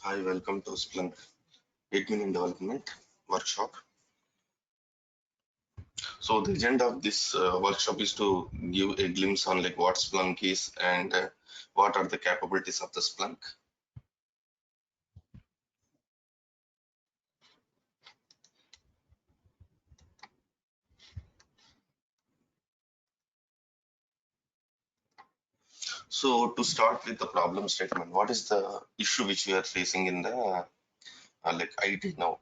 Hi, welcome to Splunk Admin in Development workshop. So the agenda of this workshop is to give a glimpse on like what Splunk is and what are the capabilities of the Splunk. So to start with the problem statement, what is the issue which we are facing in the like IT now?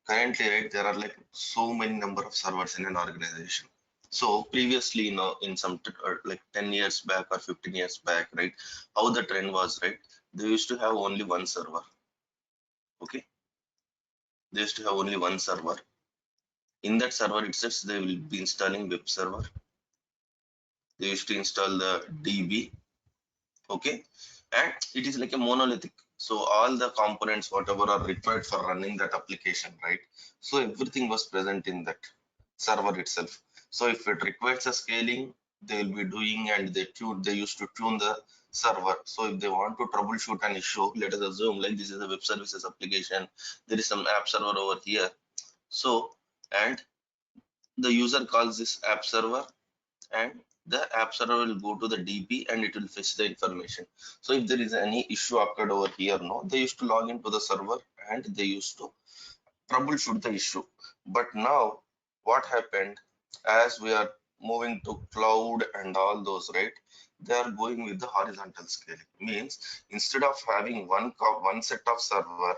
Currently, right, there are like so many number of servers in an organization. So previously, in some like 10 years back or 15 years back, right, how the trend was, right? They used to have only one server. Okay, they used to have only one server. In that server itself, they will be installing web server. They used to install the DB. Okay, and it is like a monolithic. So all the components, whatever are required for running that application, right? So everything was present in that server itself. So if it requires a scaling, they will be doing and they used to tune the server. So if they want to troubleshoot an issue, let us assume like this is a web services application, there is some app server over here. So and the user calls this app server and the app server will go to the DB and it will fetch the information. So if there is any issue occurred over here, no, they used to log into the server and they used to troubleshoot the issue. But now what happened, as we are moving to cloud and all those, right, they are going with the horizontal scaling. Means instead of having one set of server,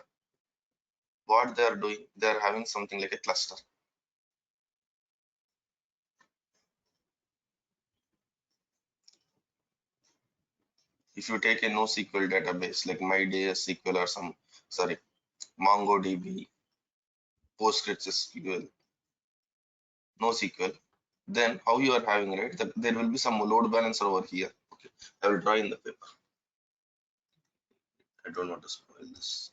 what they are doing, they are having something like a cluster. If you take a NoSQL database like MySQL or some, sorry, MongoDB, PostgreSQL, NoSQL, then how you are having, right? There will be some load balancer over here. Okay, I will draw in the paper. I don't want to spoil this.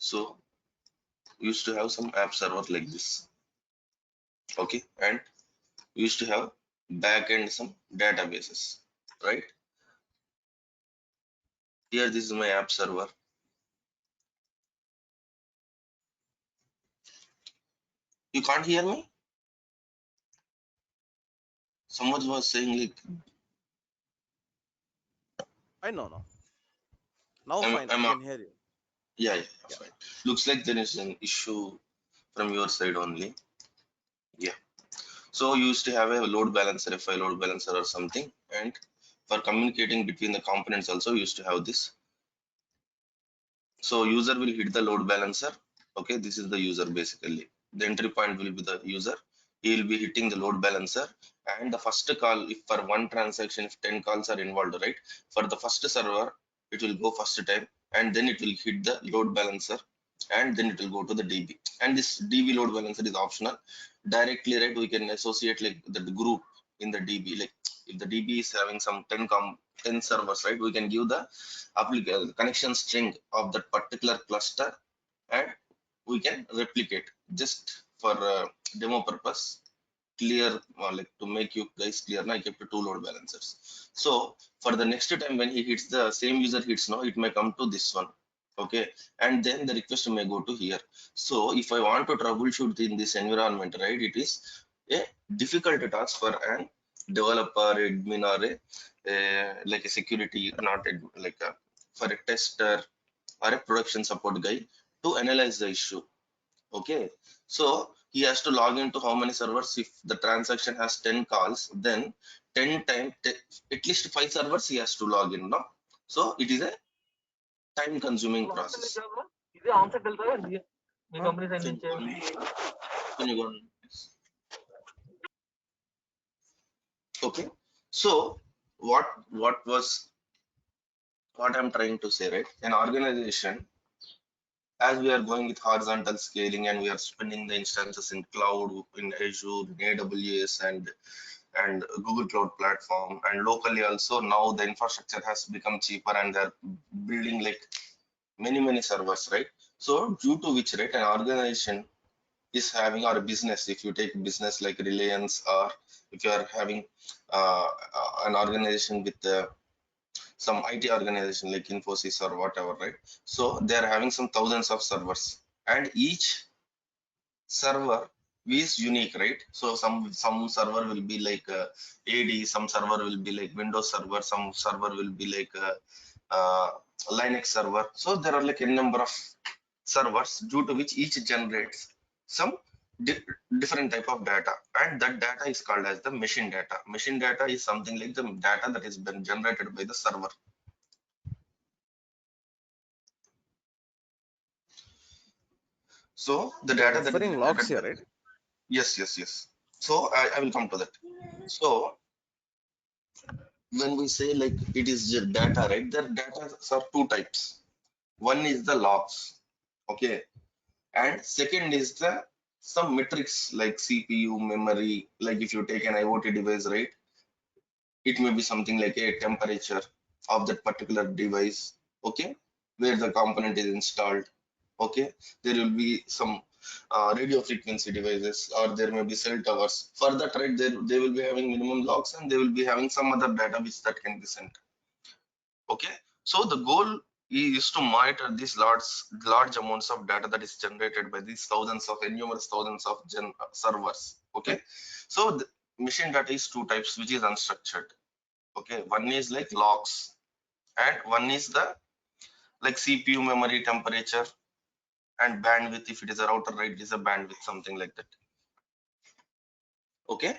So we used to have some app server like this. Okay, and we used to have backend some databases, right? Here, this is my app server. You can't hear me? Someone was saying like I know now. Now I'm, fine, I I'm can hear you. yeah, Yeah. fine. Looks like there is an issue from your side only. Yeah. So you used to have a load balancer, a file load balancer or something, and for communicating between the components also we used to have this. So user will hit the load balancer. Okay, this is the user basically. The entry point will be the user. He will be hitting the load balancer, and the first call, if for one transaction, if 10 calls are involved, right? For the first server, it will go first time, and then it will hit the load balancer, and then it will go to the DB. And this DB load balancer is optional. Directly, right? We can associate like the group in the DB. Like if the DB is having some 10 servers, right? We can give the application connection string of that particular cluster and we can replicate just for demo purpose clear, like to make you guys clear now I kept two load balancers. So for the next time when he hits, the same user hits now, it may come to this one. Okay, and then the request may go to here. So if I want to troubleshoot in this environment, right, it is a difficult task for an developer, admin, or like a security, not like a, for a tester or a production support guy to analyze the issue. Okay, so he has to log into how many servers. If the transaction has 10 calls, then 10 times at least 5 servers he has to log in, no? So it is a time consuming process. ఇది answer వెళ్తారా మీ company side Can you నుంచి go on? Can you go on? Okay, so what I'm trying to say, right? An organization, as we are going with horizontal scaling and we are spinning the instances in cloud, in Azure, in AWS, and Google Cloud Platform, and locally also now the infrastructure has become cheaper and they're building like many servers, right? So due to which, right, an organization is having, or a business, if you take business like Reliance, or if you are having an organization with some IT organization like Infosys or whatever, right? So they are having some thousands of servers, and each server is unique, right? So some server will be like AD, some server will be like Windows server, some server will be like uh, Linux server. So there are like a number of servers, due to which each generates some di different type of data, and that data is called as the machine data. Machine data is something like the data that has been generated by the server. So the You're data that is referring logs generated here, by, right? yes, yes, yes. So I will come to that. So when we say like it is just data, right? There data are two types. One is the logs, okay, and second is the some metrics like CPU, memory. Like if you take an IoT device, right? It may be something like a temperature of that particular device, okay, where the component is installed, okay. There will be some radio frequency devices, or there may be cell towers. For that, right, they will be having minimum logs, and they will be having some other data which that can be sent, okay. So the goal is to monitor these large amounts of data that is generated by these thousands of numerous thousands of servers, okay. So the machine data is two types, which is unstructured, okay. One is like logs, and one is the like CPU, memory, temperature, and bandwidth. If it is a router, right, it is a bandwidth, something like that, okay.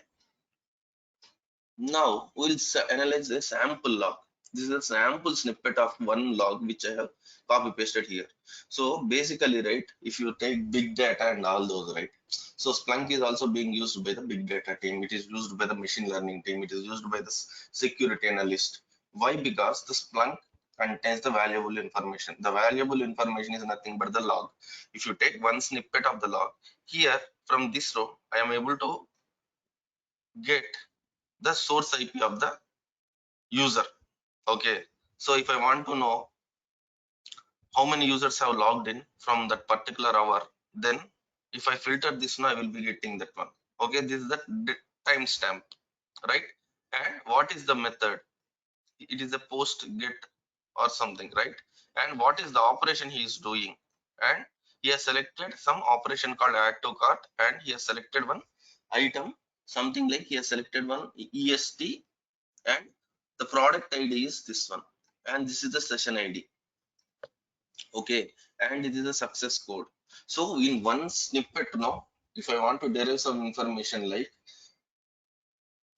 Now we'll analyze the sample log. This is a sample snippet of one log which I have copy pasted here. So basically, right, if you take big data and all those, right, so Splunk is also being used by the big data team. It is used by the machine learning team. It is used by the security analyst. Why? Because the Splunk contains the valuable information. The valuable information is nothing but the log. If you take one snippet of the log here, from this row, I am able to get the source IP of the user, okay. So if I want to know how many users have logged in from that particular hour, then if I filter this now, I will be getting that one, okay. This is the timestamp, right? And what is the method? It is a post get or something, right? And what is the operation he is doing? And he has selected some operation called add to cart, and he has selected one item, something like he has selected one EST, and the product ID is this one, and this is the session ID, okay, and it is a success code. So in one snippet now, if I want to derive some information like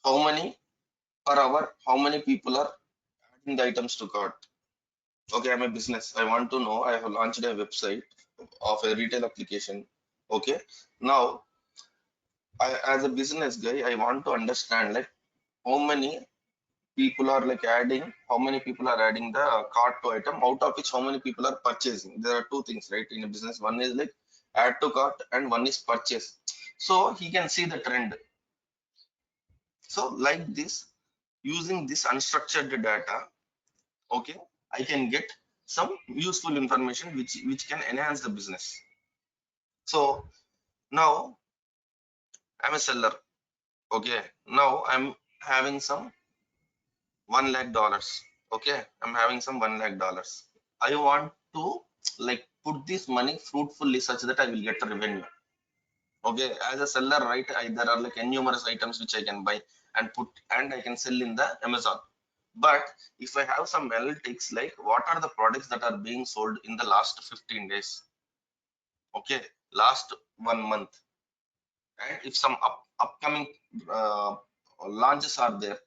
how many per hour, how many people are adding the items to cart, okay. I'm a business, I want to know, I have launched a website of a retail application, okay. Now as a business guy, I want to understand like how many people are like adding, how many people are adding the cart to item, out of which how many people are purchasing. There are two things, right, in a business. One is like add to cart, and one is purchase. So he can see the trend. So like this, using this unstructured data, okay, I can get some useful information which can enhance the business. So now I'm a seller, okay. Now I'm having some $1 lakh, okay. I'm having some $1 lakh. I want to like put this money fruitfully such that I will get a revenue, okay. As a seller, right, there are like numerous items which I can buy and put, and I can sell in the Amazon. But if I have some analytics like what are the products that are being sold in the last 15 days, okay, last 1 month, and if some upcoming uh, launches are there,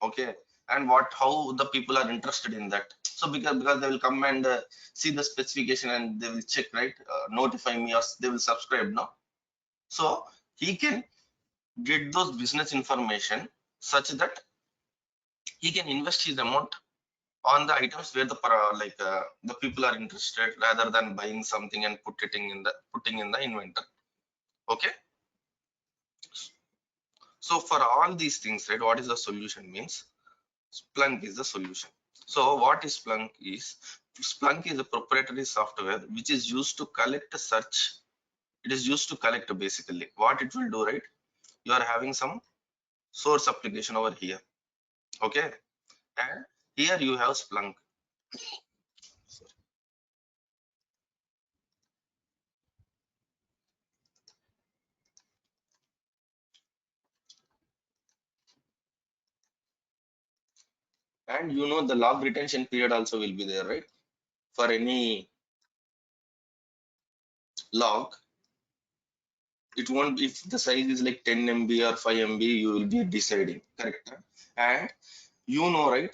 okay, and what how the people are interested in that. So because they will come and see the specification, and they will check, right, notify me, or they will subscribe now. So he can get those business information such that he can invest his amount on the items where the people are interested, rather than buying something and putting in the inventory, okay. So for all these things, right, what is the solution means? Splunk is the solution. So what is Splunk is? Splunk is a proprietary software which is used to collect a search. It is used to collect basically what it will do, right? You are having some source application over here, okay, and here you have Splunk. And you know the log retention period also will be there, right? For any log, it won't, if the size is like 10 MB or 5 MB, you will be deciding, correct? And you know, right?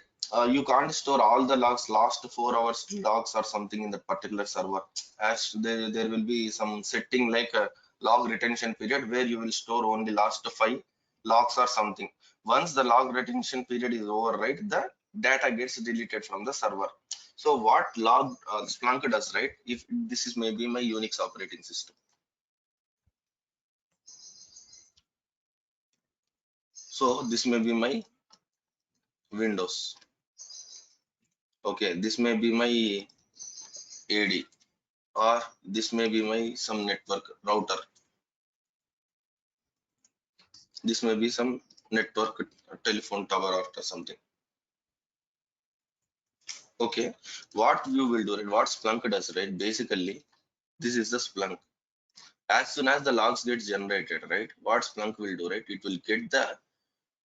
You can't store all the logs, last 4 hours logs or something in that particular server. As there will be some setting like a log retention period where you will store only last 5 logs or something. Once the log retention period is over, right, the data gets deleted from the server. So what log Splunk does, right? If this is maybe my Unix operating system. So this may be my Windows. Okay, this may be my AD, or this may be my some network router. This may be some network telephone tower or something. Okay, what you will do, right? What Splunk does, right? Basically, this is the Splunk. As soon as the logs gets generated, right? What Splunk will do, right? It will get the,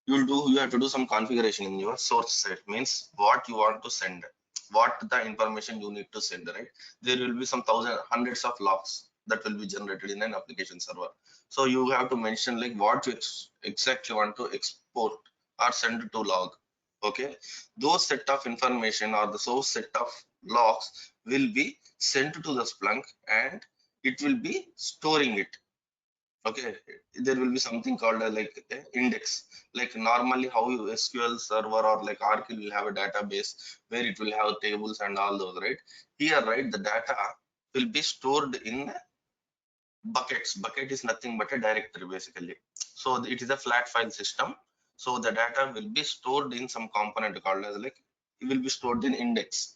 you have to do some configuration in your source set, means what you want to send, what the information you need to send, right? There will be some hundreds of logs that will be generated in an application server. So you have to mention like what you exactly want to export or send to log. Okay, those set of information or the source set of logs will be sent to the Splunk, and it will be storing it. Okay, there will be something called like index. Like normally how you SQL server or like Oracle will have a database where it will have tables and all those, right? Here, right, the data will be stored in buckets. Bucket is nothing but a directory basically. So it is a flat file system. So the data will be stored in some component called as like, it will be stored in index.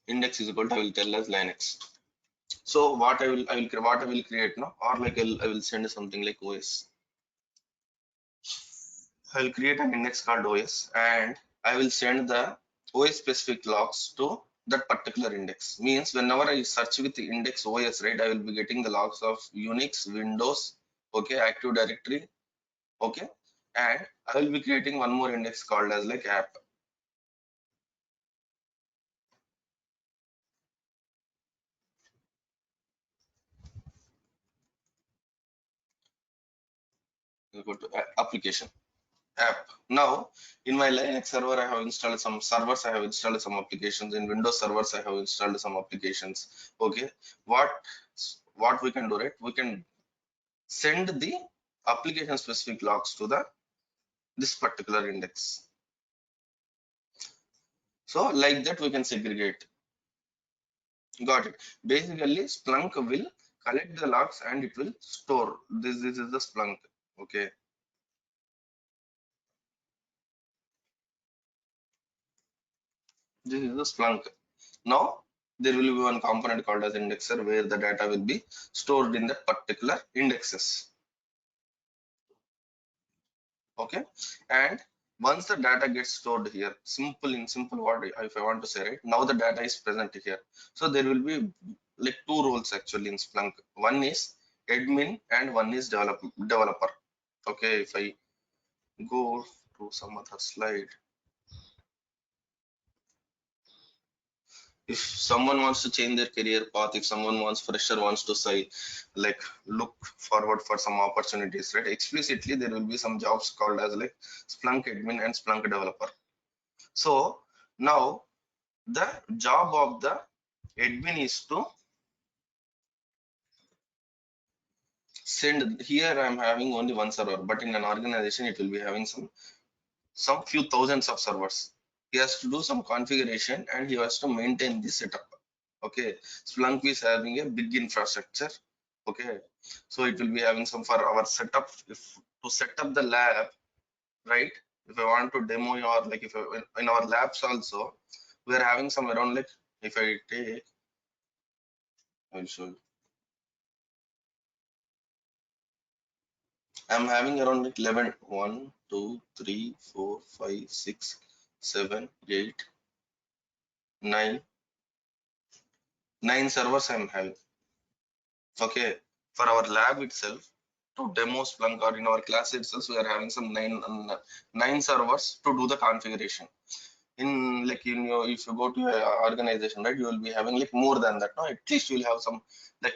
Index is equal to, I will tell as Linux. So what I will create now, or like I will send something like OS. I will create an index called OS, and I will send the OS specific logs to that particular index. Means whenever I search with the index OS, right, I will be getting the logs of Unix, Windows, okay, Active Directory, okay, and I will be creating one more index called as like app. We'll go to application. App. Now, in my Linux server, I have installed some servers, I have installed some applications. In Windows servers, I have installed some applications. Okay, what we can do, right? We can send the application specific logs to the this particular index. So like that, we can segregate. Got it. Basically, Splunk will collect the logs and it will store. This is the Splunk. Okay. This is the Splunk. Now there will be one component called as indexer where the data will be stored in that particular indexes. Okay, and once the data gets stored here, in simple word, if I want to say, right, now the data is present here. So there will be like two roles actually in Splunk. One is admin and one is developer. Okay, if I go to some other slide, if someone wants to change their career path, if someone fresher wants to say like look forward for some opportunities, right, explicitly there will be some jobs called as like Splunk admin and Splunk developer. So now the job of the admin is to send, here I'm having only one server, but in an organization it will be having some few thousands of servers. He has to do some configuration and he has to maintain the setup. Okay, Splunk is having a big infrastructure. Okay, so it will be having some for our setup. If to set up the lab, right? If I want to demo your like if I, in our labs also we are having some around like if I take I'll show you. I'm having around like 11 1 2 3 4 5 6 7 8 9 9 servers I'm having. Okay, for our lab itself to demo Splunk or in our class itself we are having some nine servers to do the configuration. In like in your if you go to your organization, right, you will be having like more than that. No, at least you will have some like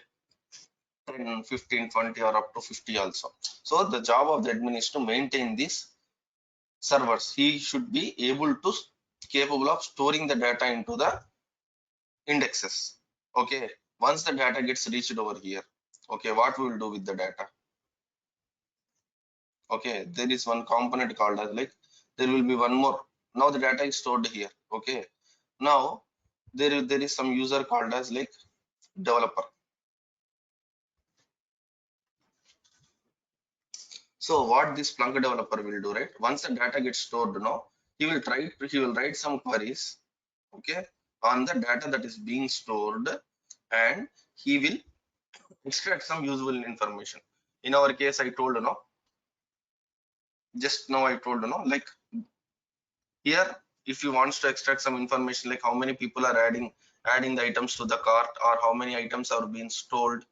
10 15 20 or up to 50 also. So the job of the admin is to maintain these servers. He should be able to capable of storing the data into the indexes. Okay, once the data gets reached over here, okay, what we will do with the data? Okay, there is one component called as like there will be one more. Now the data is stored here. Okay, now there is some user called as like developer. So what this Splunk developer will do, right? Once the data gets stored, now he will write some queries, okay, on the data that is being stored, and he will extract some useful information. In our case, I told just now I told like here if you wants to extract some information like how many people are adding the items to the cart or how many items are being stored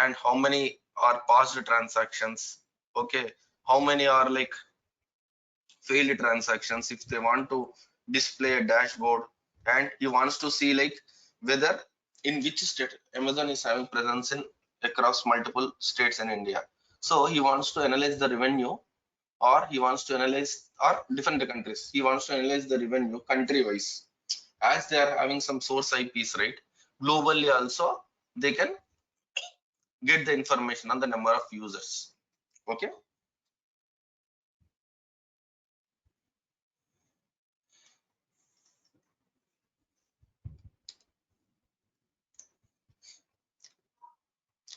and how many are paused transactions, okay, how many are like failed transactions. If they want to display a dashboard and he wants to see like whether in which state Amazon is having presence in across multiple states in India, so he wants to analyze the revenue or he wants to analyze or different countries he wants to analyze the revenue country wise as they are having some source IPs, right? Globally also they can get the information on the number of users. Okay,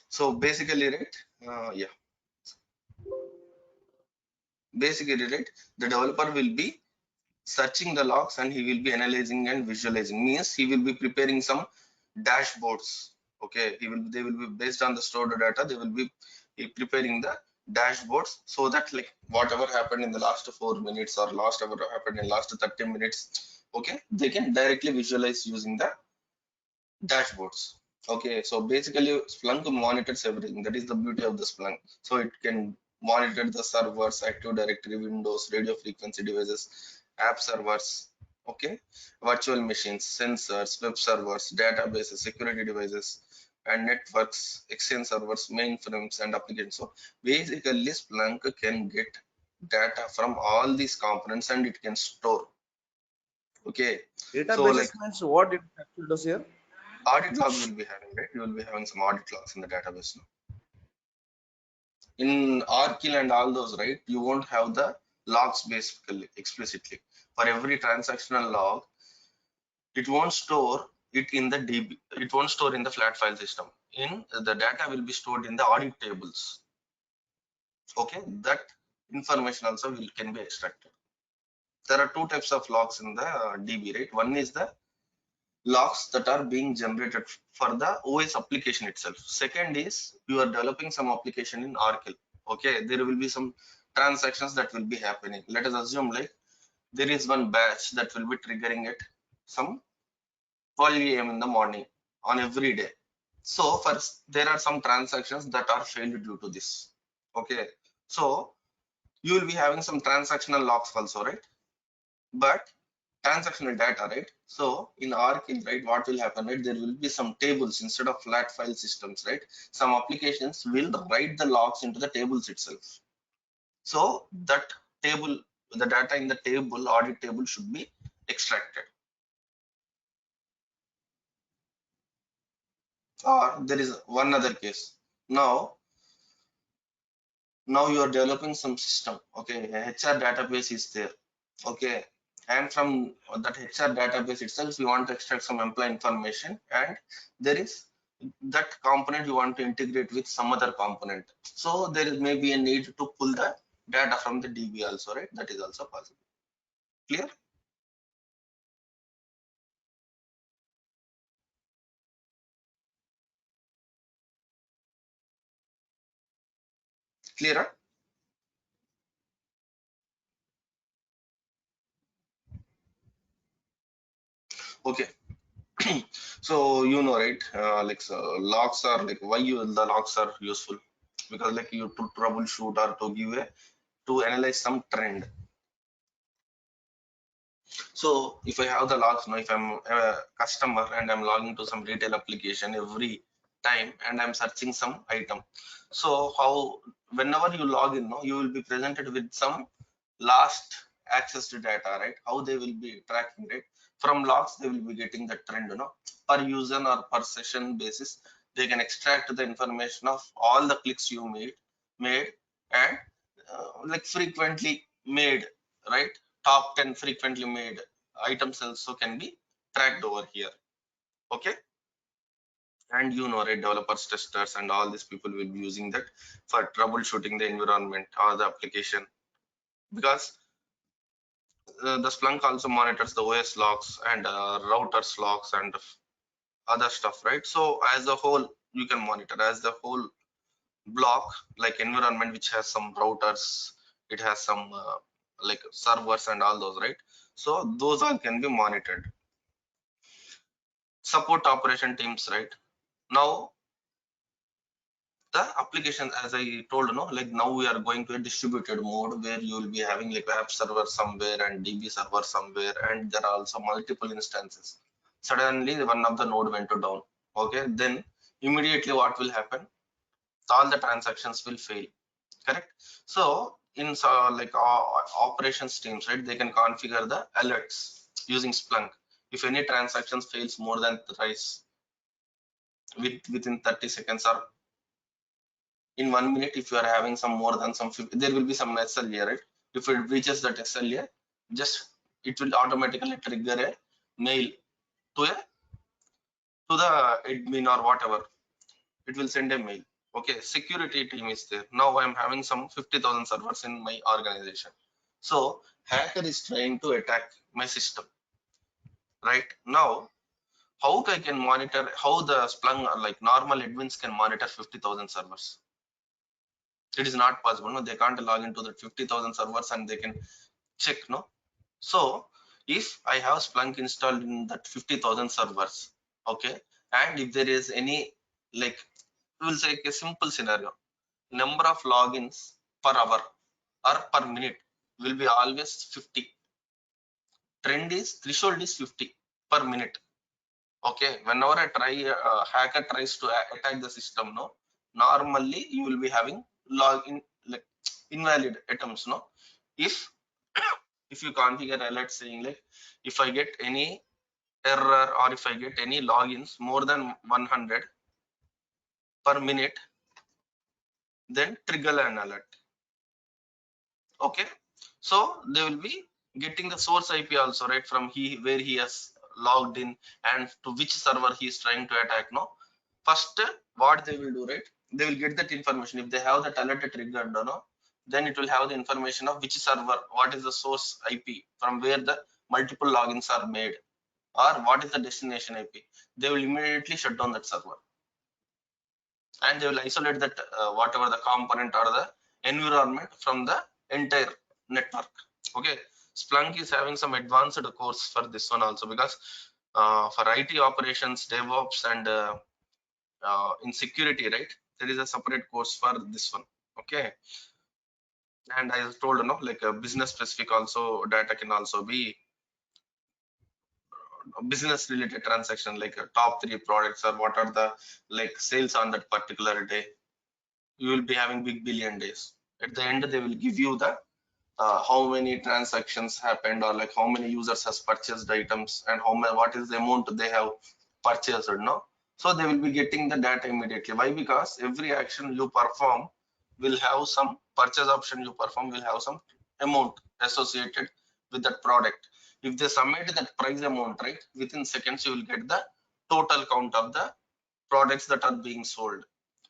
so basically, right, yeah, basically, right, the developer will be searching the logs and he will be analyzing and visualizing, means he will be preparing some dashboards. Okay, they will be based on the stored data, they will be preparing the dashboards so that like whatever happened in the last 4 minutes or last ever happened in last 30 minutes, okay, they can directly visualize using the dashboards. Okay, so basically Splunk monitors everything. That is the beauty of the Splunk. So it can monitor the servers, Active Directory, Windows, radio frequency devices, app servers, okay, virtual machines, sensors, web servers, databases, security devices, and networks, Exchange servers, mainframes, and applications. So basically Splunk can get data from all these components and it can store. Okay, so like Databases means what it actually does here? audit logs will be having, right? You will be having some audit logs in the database now. In Orkill and all those, right? You won't have the logs basically explicitly. For every transactional log, it won't store it in the DB. It won't store in the flat file system. In the data will be stored in the audit tables. Okay, that information also can be extracted. There are two types of logs in the DB, right? One is the logs that are being generated for the OS application itself. Second is you are developing some application in Oracle. Okay, there will be some transactions that will be happening. Let us assume like there is one batch that will be triggering at some 12 a.m. in the morning on every day. So first there are some transactions that are failed due to this. Okay, so you will be having some transactional logs also, right? But transactional data, right? So in Oracle, right, what will happen, right? There will be some tables instead of flat file systems, right? Some applications will write the logs into the tables itself. So that table, the data in the table, audit table should be extracted. Or there is one other case. Now you are developing some system. Okay, a HR database is there. Okay, and from that HR database itself you want to extract some employee information and there is that component you want to integrate with some other component, so there is maybe a need to pull the data from the DB also, right? That is also possible. Clear? Clear? Okay. So right, like logs are like why the logs are useful, because like you to troubleshoot or to give a to analyze some trend. So if I have the logs now, if I'm a customer and I'm logging to some retail application every time and I'm searching some item, so how whenever you log in, no, you will be presented with some last access to data, right? How they will be tracking, right? From logs, they will be getting the trend, per user or per session basis. They can extract the information of all the clicks you made, and like frequently made, right? Top 10 frequently made items also can be tracked over here. Okay. And right, developers, testers, and all these people will be using that for troubleshooting the environment or the application, because the Splunk also monitors the OS logs and routers logs and other stuff, right? So as a whole, you can monitor as the whole block, like environment which has some routers, it has some like servers and all those, right? So those all can be monitored. Support operation teams, right? Now the application, as I told, like now we are going to a distributed mode where you will be having like app server somewhere and DB server somewhere, and there are also multiple instances. Suddenly one of the node went to down. Okay, then immediately what will happen? All the transactions will fail. Correct. So in like operations teams, right, they can configure the alerts using Splunk. If any transactions fails more than thrice within 30 seconds or in 1 minute, if you are having some more than some 50, there will be some SLA, right? If it reaches that SLA, just it will automatically trigger a mail to a to the admin or whatever. It will send a mail. Okay, security team is there. Now I am having some 50,000 servers in my organization. So hacker is trying to attack my system. Right now, how I can monitor, how the Splunk like normal admins can monitor 50,000 servers? It is not possible. No, they can't log into the 50,000 servers and they can check. No, so if I have Splunk installed in that 50,000 servers, okay, and if there is any, like, we will take a simple scenario, number of logins per hour or per minute will be always 50. Trend is threshold is 50 per minute. Okay, whenever I try hacker tries to attack the system, no, normally you will be having login like invalid items, no. if if you configure alert saying like, if I get any error or if I get any logins more than 100 per minute, then trigger an alert. Okay, so they will be getting the source IP also, right, from where he has logged in and to which server he is trying to attack. No, first what they will do, right, they will get that information. If they have that alert triggered, no, then it will have the information of which server, what is the source IP from where the multiple logins are made, or what is the destination IP. They will immediately shut down that server, and they will isolate that whatever the component or the environment from the entire network. Okay, Splunk is having some advanced course for this one also, because for IT operations, DevOps, and in security, right, there is a separate course for this one. Okay, and I told, like a business specific also data can also be business related transaction, like top 3 products or what are the like sales on that particular day. You will be having big billion days. At the end, they will give you the how many transactions happened, or like how many users has purchased items, and how many, what is the amount they have purchased, no. So they will be getting the data immediately. Why? Because every action you perform will have some purchase option you perform will have some amount associated with that product. If they submit that price amount, right, within seconds you will get the total count of the products that are being sold.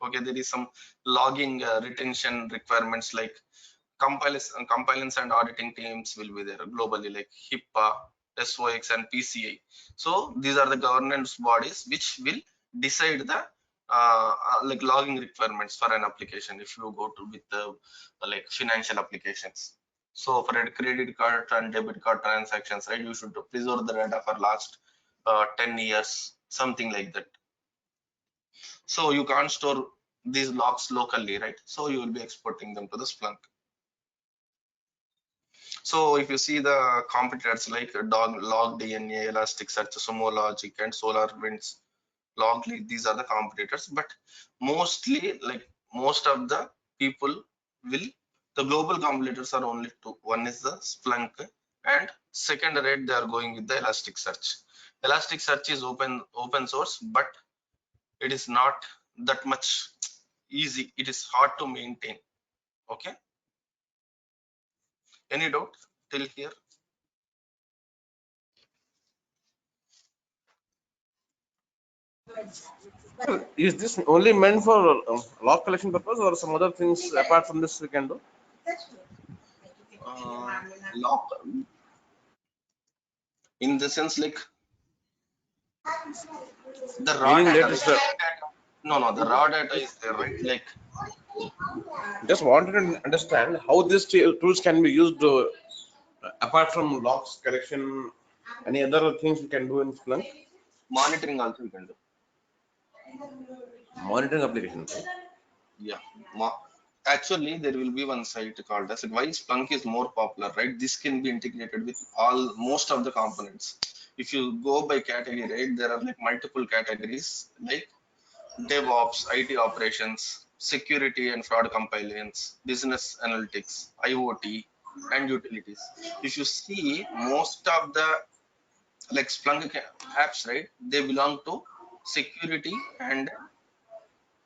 Okay, there is some logging retention requirements, like compliance and auditing teams will be there globally, like HIPAA, SOX, and PCI. So these are the governance bodies which will decide the like logging requirements for an application if you go to with the like financial applications. So for a credit card and debit card transactions, right, you should preserve the data for last 10 years, something like that. So you can't store these logs locally, right? So you will be exporting them to the Splunk. So if you see the competitors like Log DNA, Elasticsearch, Sumo Logic, and SolarWinds, Logly, these are the competitors. But mostly, like most of the people will, the global competitors are only two. One is the Splunk, and second rate they are going with the Elasticsearch. Elasticsearch is open source, but it is not that much easy. It is hard to maintain. Okay. Any doubt till here? Is this only meant for log collection purpose or some other things apart from this we can do? Log in the sense like the raw Meaning data, that like is the, no, the raw data is there, right? Like just wanted to understand how these tools can be used apart from logs collection. Any other things we can do in Splunk? monitoring also you can do. Monitoring applications. Right? Yeah. Actually, there will be one site called as why Splunk is more popular, right? This can be integrated with most of the components. If you go by category, right, there are like multiple categories like DevOps, IT operations, security and fraud compliance, business analytics, IoT, and utilities. If you see most of the like Splunk apps, right, they belong to security and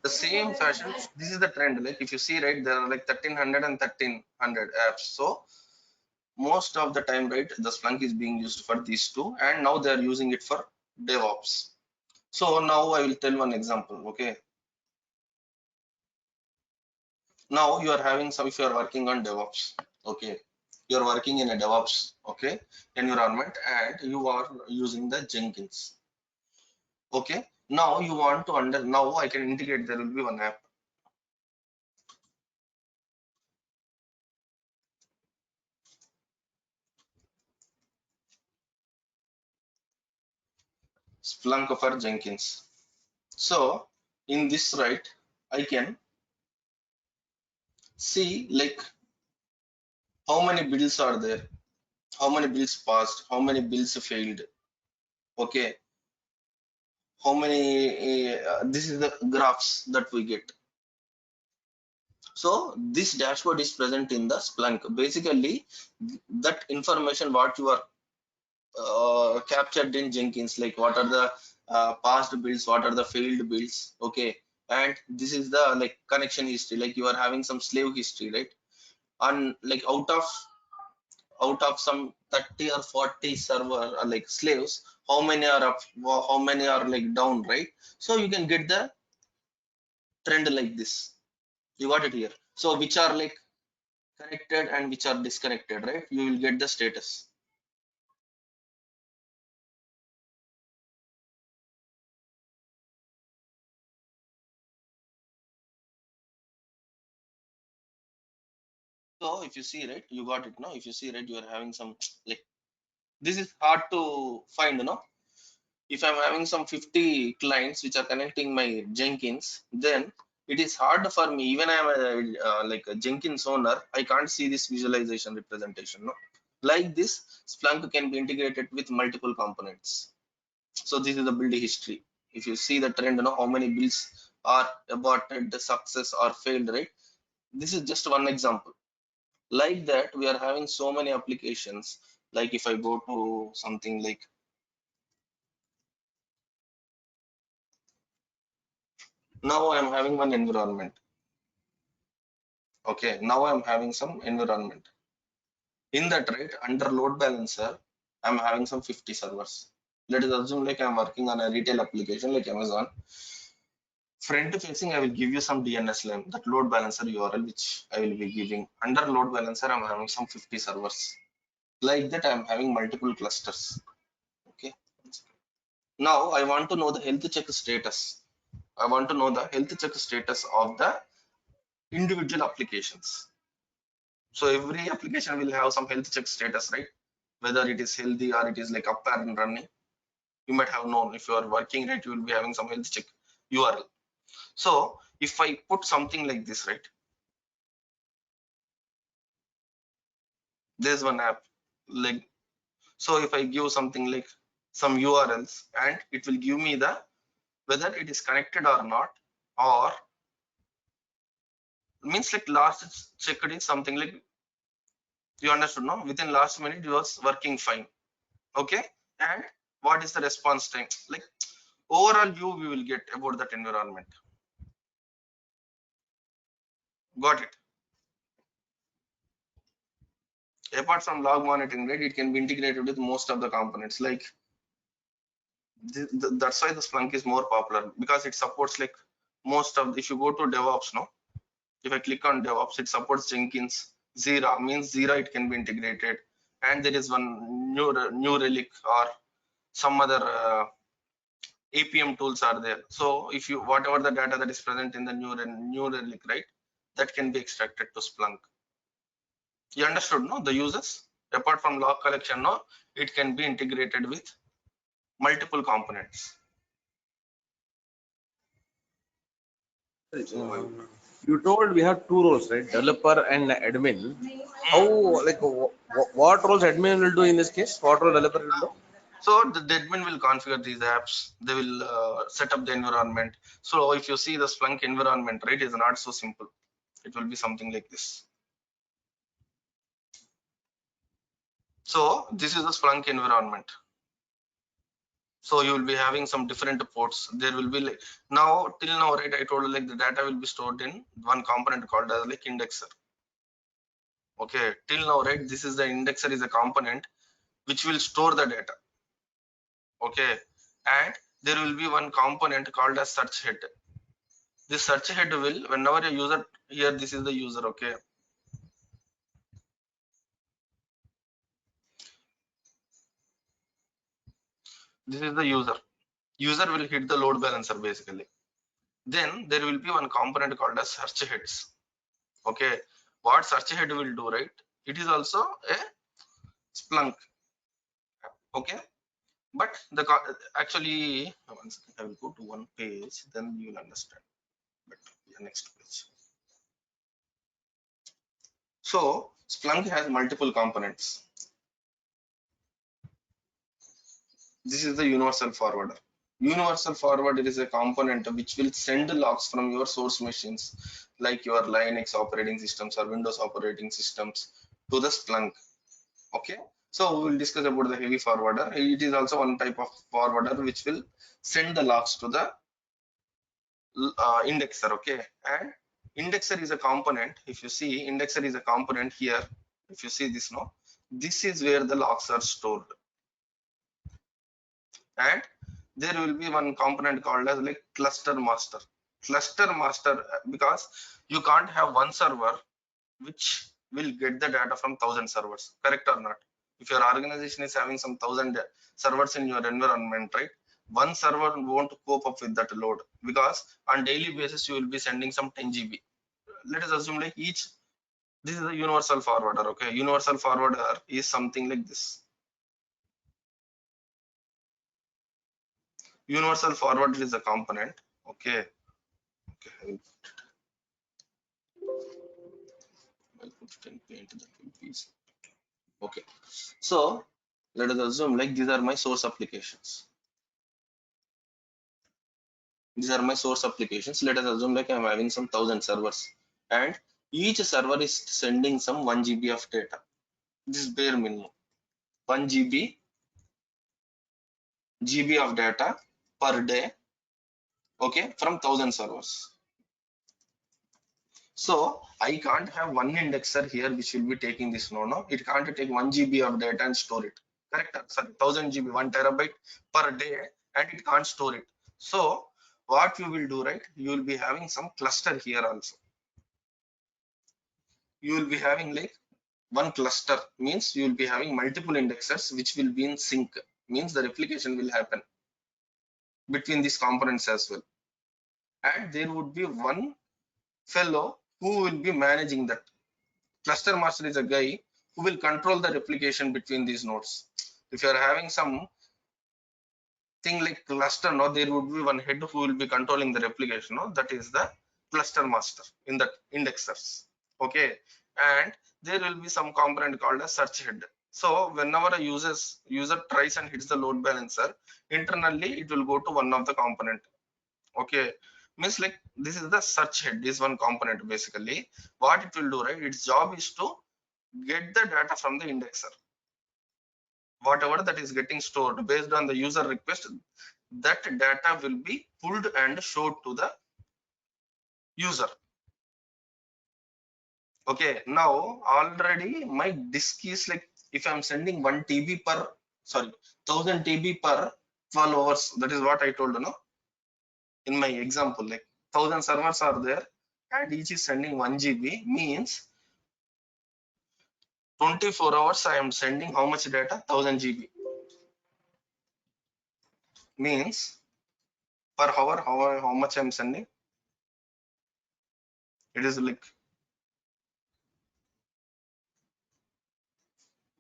the same fashion. This is the trend. Like if you see, right, there are like 1300 and 1300 apps. So most of the time, right, the Splunk is being used for these two, and now they are using it for DevOps. So now I will tell one example. Okay. Now you are having some, if you are working on DevOps, okay, you are working in a DevOps, okay, environment, and you are using the Jenkins. Okay. Now you want to now I can integrate, there will be one app. Splunk for Jenkins. So in this, right, I can see like how many builds are there, how many builds passed, how many builds failed. Okay, how many this is the graphs that we get. So this dashboard is present in the Splunk. Basically, that information what you are captured in Jenkins, like what are the past builds, what are the failed builds. Okay, and this is the like connection history, like you are having some slave history, right? And like out of some 30 or 40 server like slaves, how many are up, how many are like down, right? So you can get the trend like this. You got it here. So which are like connected and which are disconnected, right? You will get the status. So if you see, right, you got it now. If you see, right, you are having some like this is hard to find, you know. If I'm having some 50 clients which are connecting my Jenkins, then it is hard for me. Even I'm like a Jenkins owner, I can't see this visualization representation. No, like this, Splunk can be integrated with multiple components. So this is the build history. If you see the trend, you know how many builds are aborted, success or failed, right? This is just one example. Like that, we are having so many applications. Like if I go to something like now I'm having one environment. Okay, now I'm having some environment. In that, right, under load balancer, I'm having some 50 servers. Let us assume like I'm working on a retail application like Amazon. Front facing, I will give you some DNS name, that load balancer URL, which I will be giving. Under load balancer, I'm having some 50 servers. Like that, I'm having multiple clusters. Okay. Now I want to know the health check status. I want to know the health check status of the individual applications. So every application will have some health check status, right? Whether it is healthy or it is like up and running. You might have known, if you are working, right, you will be having some health check URL. So if I put something like this, right, there's one app like, so if I give something like some URLs, and it will give me the whether it is connected or not, or means like last checked is something like, you understood, no? Within last minute it was working fine. Okay. And what is the response time? Like overall view we will get about that environment. Got it? Apart from log monitoring, right, it can be integrated with most of the components. Like that's why the Splunk is more popular, because it supports like most of, if you go to DevOps, no, if I click on DevOps, it supports Jenkins. Zira means Zira, it can be integrated. And there is one New Relic or some other APM tools are there. So if you, whatever the data that is present in the New Relic, right, that can be extracted to Splunk. You understood, no? The uses, apart from log collection, no, it can be integrated with multiple components. You told we have two roles, right? Developer and admin. How, like, what roles admin will do in this case? What role developer will do? So the admin will configure these apps. They will set up the environment. So if you see the Splunk environment, right, is not so simple. It will be something like this. So this is the Splunk environment. So you will be having some different ports. There will be like, now till now, right, I told you like the data will be stored in one component called as like indexer. Okay, till now, right, this is the indexer is a component which will store the data. Okay, and there will be one component called as search head. This search head will, whenever a user, here this is the user, okay, this is the user will hit the load balancer basically. Then there will be one component called as search heads. Okay, what search head will do, right, it is also a Splunk. Okay, but the actually, one second, I will go to one page, then you will understand. But yeah, next page. So Splunk has multiple components. This is the universal forwarder. Universal forwarder is a component which will send logs from your source machines, like your Linux operating systems or Windows operating systems, to the Splunk. Okay, so we will discuss about the heavy forwarder. It is also one type of forwarder which will send the logs to the indexer. Okay, and indexer is a component. If you see, indexer is a component here. If you see this, no, this is where the logs are stored. And there will be one component called as like cluster master. Because you can't have one server which will get the data from 1,000 servers, correct or not? If your organization is having some 1,000 servers in your environment, right, one server won't cope up with that load, because on daily basis you will be sending some 10 GB. Let us assume like each, this is a universal forwarder. Okay, universal forwarder is something like this. Universal forwarder is a component. Okay, okay, I'll put it in paint, that will be easy. Okay, so let us assume like these are my source applications. These are my source applications. Let us assume like I'm having some 1,000 servers, and each server is sending some 1 GB of data. This is bare minimum. 1 GB of data per day. Okay, from 1,000 servers. So I can't have one indexer here which will be taking this. No, it can't take 1 GB of data and store it. Correct? Sorry, 1,000 GB, 1 terabyte per day, and it can't store it. So what you will do, right? You will be having some cluster here also. You will be having like one cluster, means you will be having multiple indexers which will be in sync, means the replication will happen between these components as well. And there would be one fellow who will be managing that. Cluster master is a guy who will control the replication between these nodes. If you are having some thing like cluster, no, there would be one head who will be controlling the replication, no, that is the cluster master in the indexers. Okay, and there will be some component called a search head. So whenever a user tries and hits the load balancer, internally it will go to one of the component. Okay, means like this is the search head, this one component. Basically what it will do, right, its job is to get the data from the indexer. Whatever that is getting stored based on the user request, that data will be pulled and showed to the user. Okay, now already my disk is like, if I'm sending 1 TB per, sorry, 1000 TB per 12 hours, that is what I told, no, in my example, like 1000 servers are there and each is sending 1 GB, means 24 hours I am sending how much data? 1000 GB. Means per hour, how much I'm sending? It is like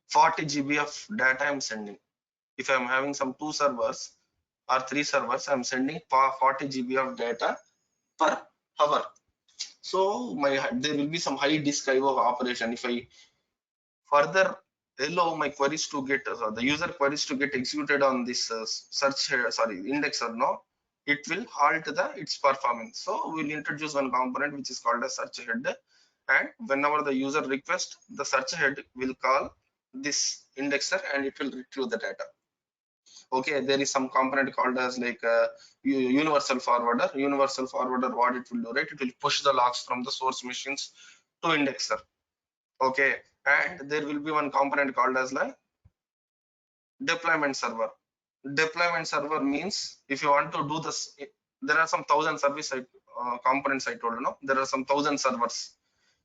40 GB of data I'm sending. If I'm having some 2 servers or 3 servers, I'm sending 40 GB of data per hour. So there will be some high disk IO operation. If I further allow my queries to get the user queries to get executed on this indexer, no, it will halt its performance. So we'll introduce one component which is called a search head, and whenever the user requests, the search head will call this indexer and it will retrieve the data. Okay, there is some component called as like universal forwarder. Universal forwarder, what it will do, right, it will push the logs from the source machines to indexer. Okay, and there will be one component called as like deployment server. Deployment server means if you want to do this, there are some 1000 service components I told you, no, there are some 1000 servers.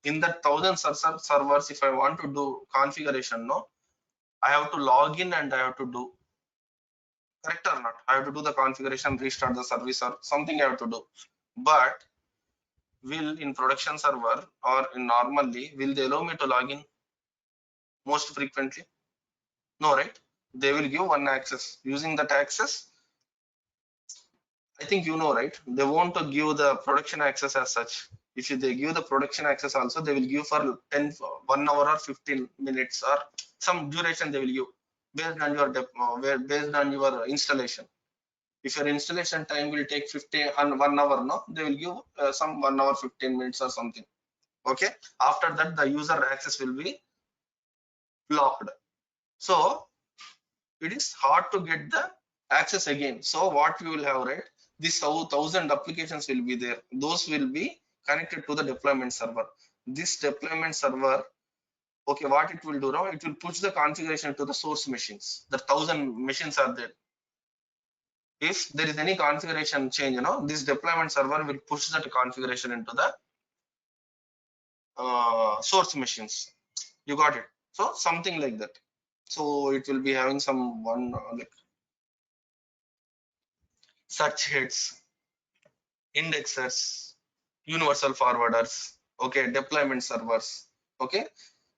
In that 1000 servers, if I want to do configuration, no, I have to log in and I have to do, correct or not, I have to do the configuration, restart the service or something I have to do. But will in production server or in normally, will they allow me to log in most frequently? No, right? They will give one access. Using that access, I think you know, right? They want to give the production access as such. If they give the production access also, they will give for 1 hour or 15 minutes or some duration they will give based on your based on your installation. If your installation time will take 1 hour, no, they will give some 1 hour 15 minutes or something. Okay, after that the user access will be blocked. So it is hard to get the access again. So what we will have, right, this 1000 applications will be there, those will be connected to the deployment server. This deployment server, okay, what it will do now, it will push the configuration to the source machines. The 1000 machines are there. If there is any configuration change, you know, this deployment server will push that configuration into the source machines. You got it? So something like that. So it will be having some one like search heads, indexers, universal forwarders, okay, deployment servers, okay,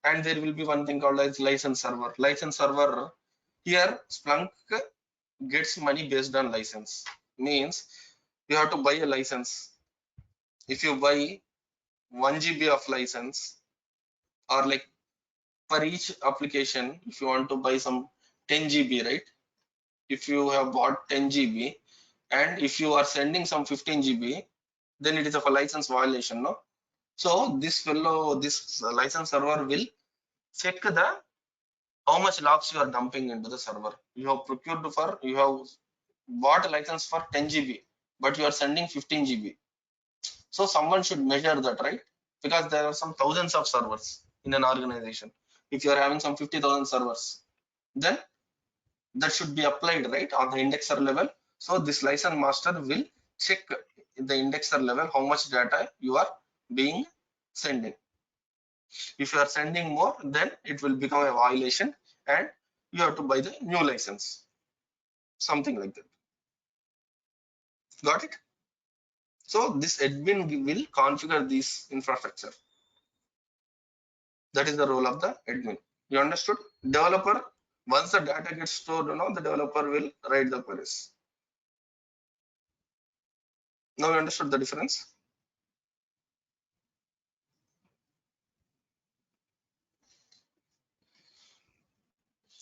and there will be one thing called as license server. License server, here Splunk gets money based on license, means you have to buy a license. If you buy 1 GB of license, or like for each application, if you want to buy some 10 GB, right, if you have bought 10 GB and if you are sending some 15 GB, then it is of a license violation, no? So this license server will check the how much logs you are dumping into the server. You have procured for, you have bought a license for 10 GB, but you are sending 15 GB. So someone should measure that, right? Because there are some thousands of servers in an organization. If you are having some 50,000 servers, then that should be applied, right, on the indexer level. So this license master will check the indexer level how much data you are being sending. If you are sending more, then it will become a violation and you have to buy the new license, something like that. Got it? So this admin will configure this infrastructure. That is the role of the admin. You understood? Developer, once the data gets stored, the developer will write the queries. Now you understood the difference?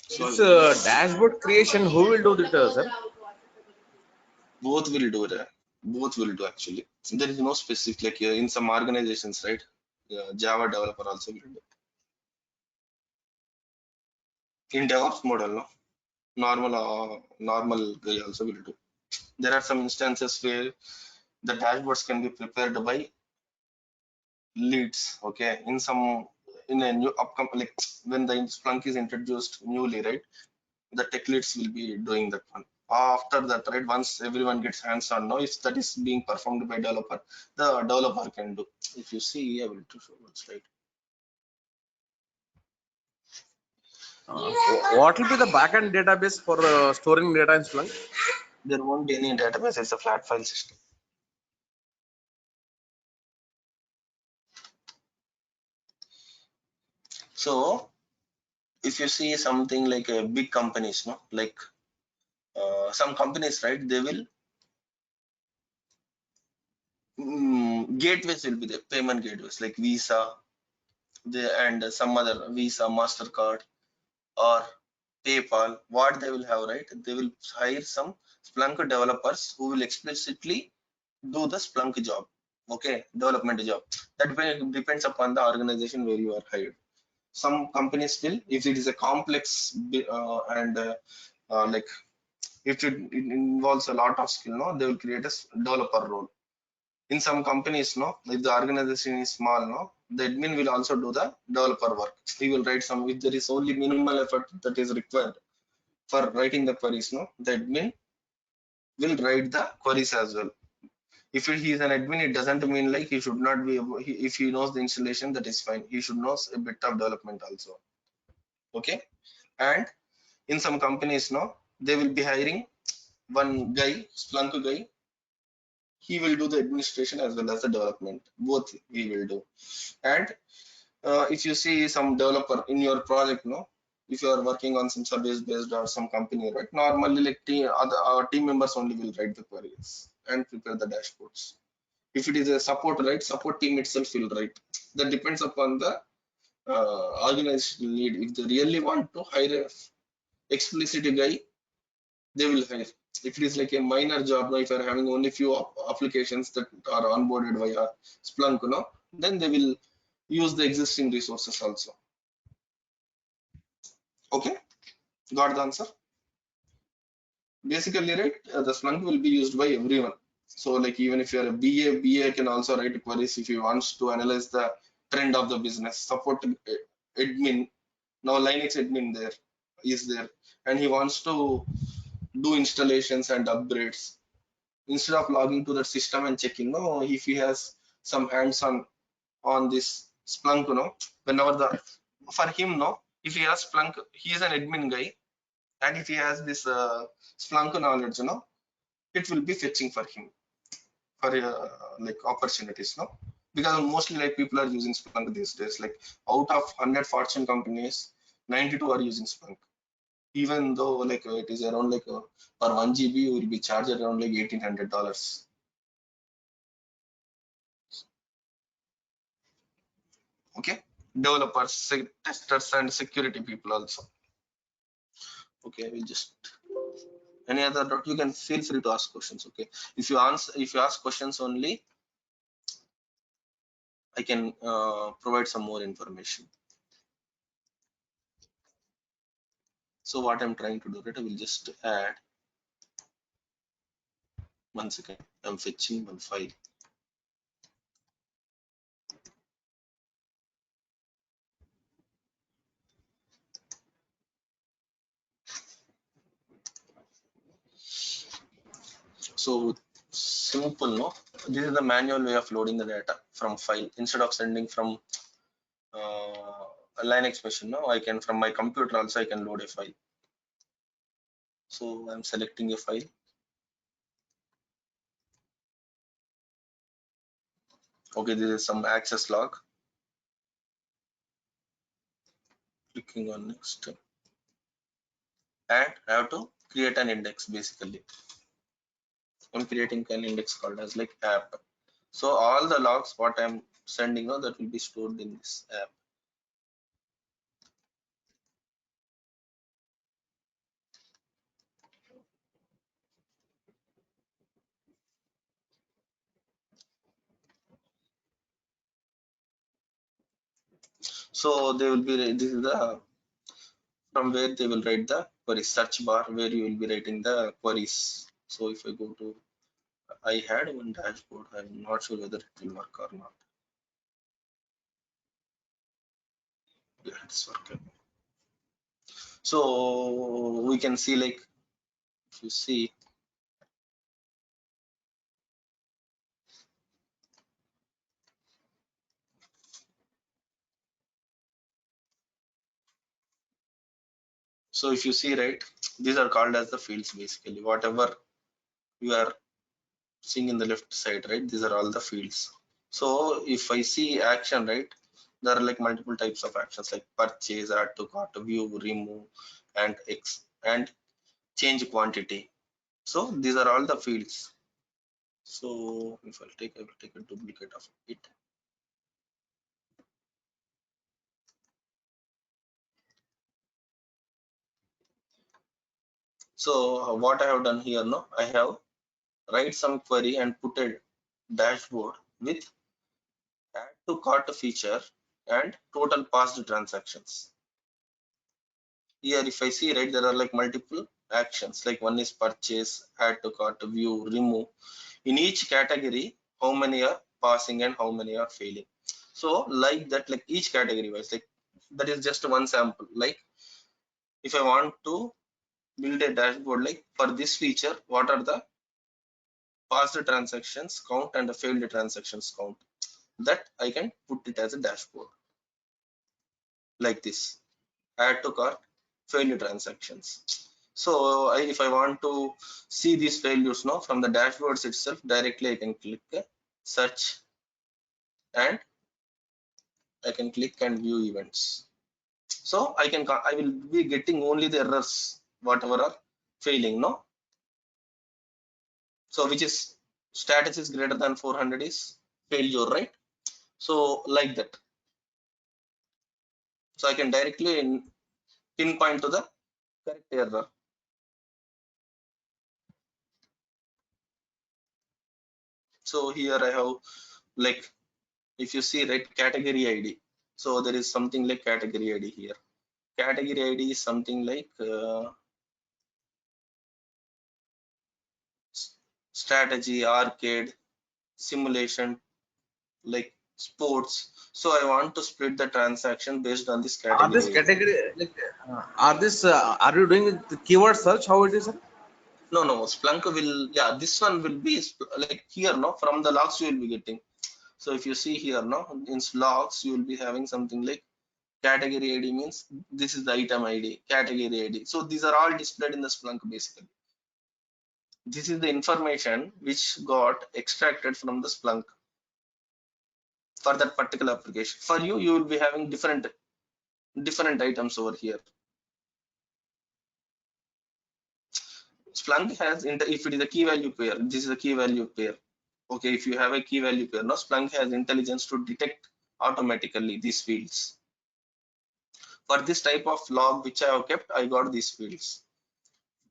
So This dashboard creation, who will do it, sir? both will do it. Both will do actually. There is no specific, like in some organizations, right? Java developer also will do. In DevOps model, no? Normal guy also will do. There are some instances where the dashboards can be prepared by leads. Okay, in a new upcoming, like when the Splunk is introduced newly, right? The tech leads will be doing that one. After that, right, once everyone gets hands on now, if that is being performed by developer, the developer can do. If you see, I will to show what's right. What will be the backend database for storing data in Splunk? There won't be any database, it's a flat file system. So if you see something like a big companies, no, like some companies, right, they will gateways will be there, payment gateways like Visa, and some other Visa, MasterCard, or PayPal. What they will have, right? They will hire some Splunk developers who will explicitly do the Splunk job. Okay, development job. That depends upon the organization where you are hired. Some companies will, if it is a complex and like if it involves a lot of skill, no, they will create a developer role. In some companies, no, if the organization is small, no, the admin will also do the developer work. He will write some, if there is only minimal effort that is required for writing the queries, no, the admin will write the queries as well. If he is an admin, it doesn't mean like he should not be able, if he knows the installation, that is fine. He should know a bit of development also. Okay, and in some companies, no, they will be hiring one guy, Splunk guy. He will do the administration as well as the development. Both he will do. And if you see some developer in your project, no, if you are working on some service based or some company, right, normally like our team members only will write the queries and prepare the dashboards. If it is a support, right, support team itself will write. That depends upon the organizational need. If they really want to hire a explicit guy, they will hire. If it is like a minor job, now if you are having only few applications that are onboarded via Splunk, then they will use the existing resources also. Okay, got the answer? Basically, right, the Splunk will be used by everyone. So like even if you're a BA can also write queries if he wants to analyze the trend of the business. Support admin, now Linux admin there is there, and he wants to do installations and upgrades. Instead of logging to the system and checking, no, if he has some hands on this Splunk, whenever the, for him, no, if he has Splunk, he is an admin guy, and if he has this Splunk knowledge, it will be fetching for him for like opportunities, no, because mostly like people are using Splunk these days. Like out of 100 Fortune companies, 92 are using Splunk. Even though like it is around like per 1 GB you will be charged around like $1,800. Okay, developers, testers, and security people also. Okay, we'll just, any other doubt, you can feel free to ask questions. Okay, if you ask questions only, I can provide some more information. So what I'm trying to do, right, I will just add, 1 second, I'm fetching one file. So simple, no? This is the manual way of loading the data from file. Instead of sending from a line expression, no, I can from my computer also I can load a file. So I'm selecting a file. Okay, this is some access log. Clicking on next, and I have to create an index. Basically, I'm creating an index called as like app. So all the logs what I'm sending, no, that will be stored in this app. So they will be, this is the from where they will write the query search bar, where you will be writing the queries. So if I go to, I had one dashboard, I'm not sure whether it will work or not. Yeah, it's working. So we can see, like, if you see, so if you see, right, these are called as the fields. Basically, whatever you are seeing in the left side, right, these are all the fields. So if I see action, right, there are like multiple types of actions like purchase, add to cart, view, remove, and and change quantity. So these are all the fields. So if I will take a duplicate of it. So what I have done here, no, I have write some query and put a dashboard with add to cart feature and total passed transactions. Here if I see, right, there are like multiple actions, like one is purchase, add to cart, view, remove. In each category, how many are passing and how many are failing. So like that, like each category wise, like that is just one sample. Like if I want to build a dashboard, like for this feature, what are the passed transactions count and the failed transactions count, that I can put it as a dashboard like this. Add to cart, failed transactions. So if I want to see these failures now from the dashboards itself, directly I can click search, and I can click and view events. So I will be getting only the errors whatever are failing, no. So which is status is greater than 400 is failure, right? So like that. So I can directly pinpoint to the correct error. So here I have, like, if you see, right, category ID. So there is something like category ID here. Category ID is something like strategy, arcade, simulation, like sports. So I want to split the transaction based on this Are this category ID. category like are you doing with the keyword search? How it is, sir? No, Splunk will, yeah, this one will be like here, no, from the logs you will be getting. So if you see here, no, in logs you will be having something like category ID means this is the item ID, category ID. So these are all displayed in the Splunk basically. This is the information which got extracted from the Splunk for that particular application. For you, you will be having different items over here. Splunk has, if it is a key value pair, this is a key value pair. Okay, if you have a key value pair, now Splunk has intelligence to detect automatically these fields. For this type of log which I have kept, I got these fields.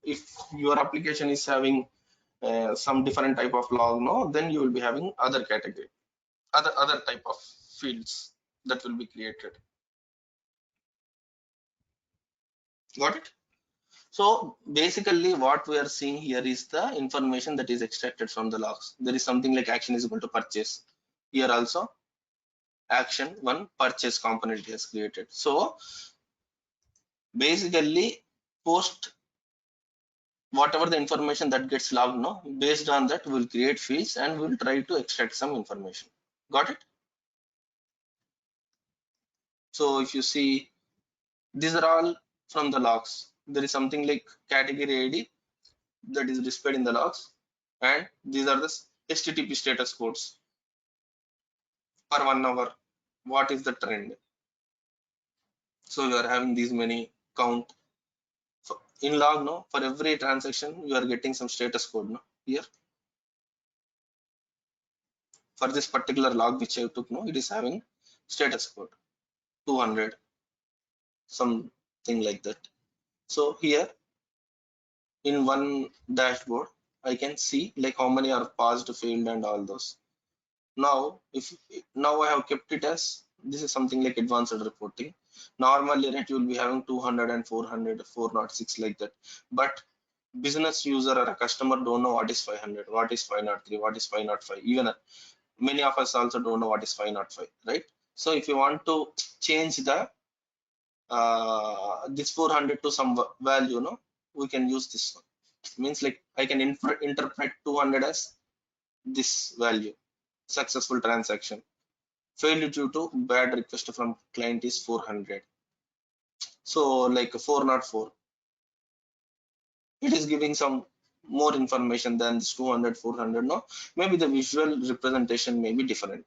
If your application is having some different type of log, no, then you will be having other category, other type of fields that will be created. Got it? So basically what we are seeing here is the information that is extracted from the logs. There is something like action is equal to purchase. Here also action one purchase component is created. So basically post whatever the information that gets logged, no, based on that we'll create fields and we'll try to extract some information. Got it? So if you see, these are all from the logs. There is something like category ID that is displayed in the logs, and these are the HTTP status codes per 1 hour. What is the trend? So you are having these many count in log, no, for every transaction you are getting some status code, no, here for this particular log which I took, no, it is having status code 200, something like that. So here in one dashboard I can see like how many are passed, failed, and all those. Now if now I have kept it as this is something like advanced reporting. Normally, right, you will be having 200 and 400, 406 like that, but business user or a customer don't know what is 500, what is 503, what is 505. Even many of us also don't know what is 505, right? So if you want to change the this 400 to some value, no, we can use this one. Means like I can interpret 200 as this value. Successful transaction. Failed due to bad request from client is 400. So like 404. It is giving some more information than this 200, 400. No, maybe the visual representation may be different.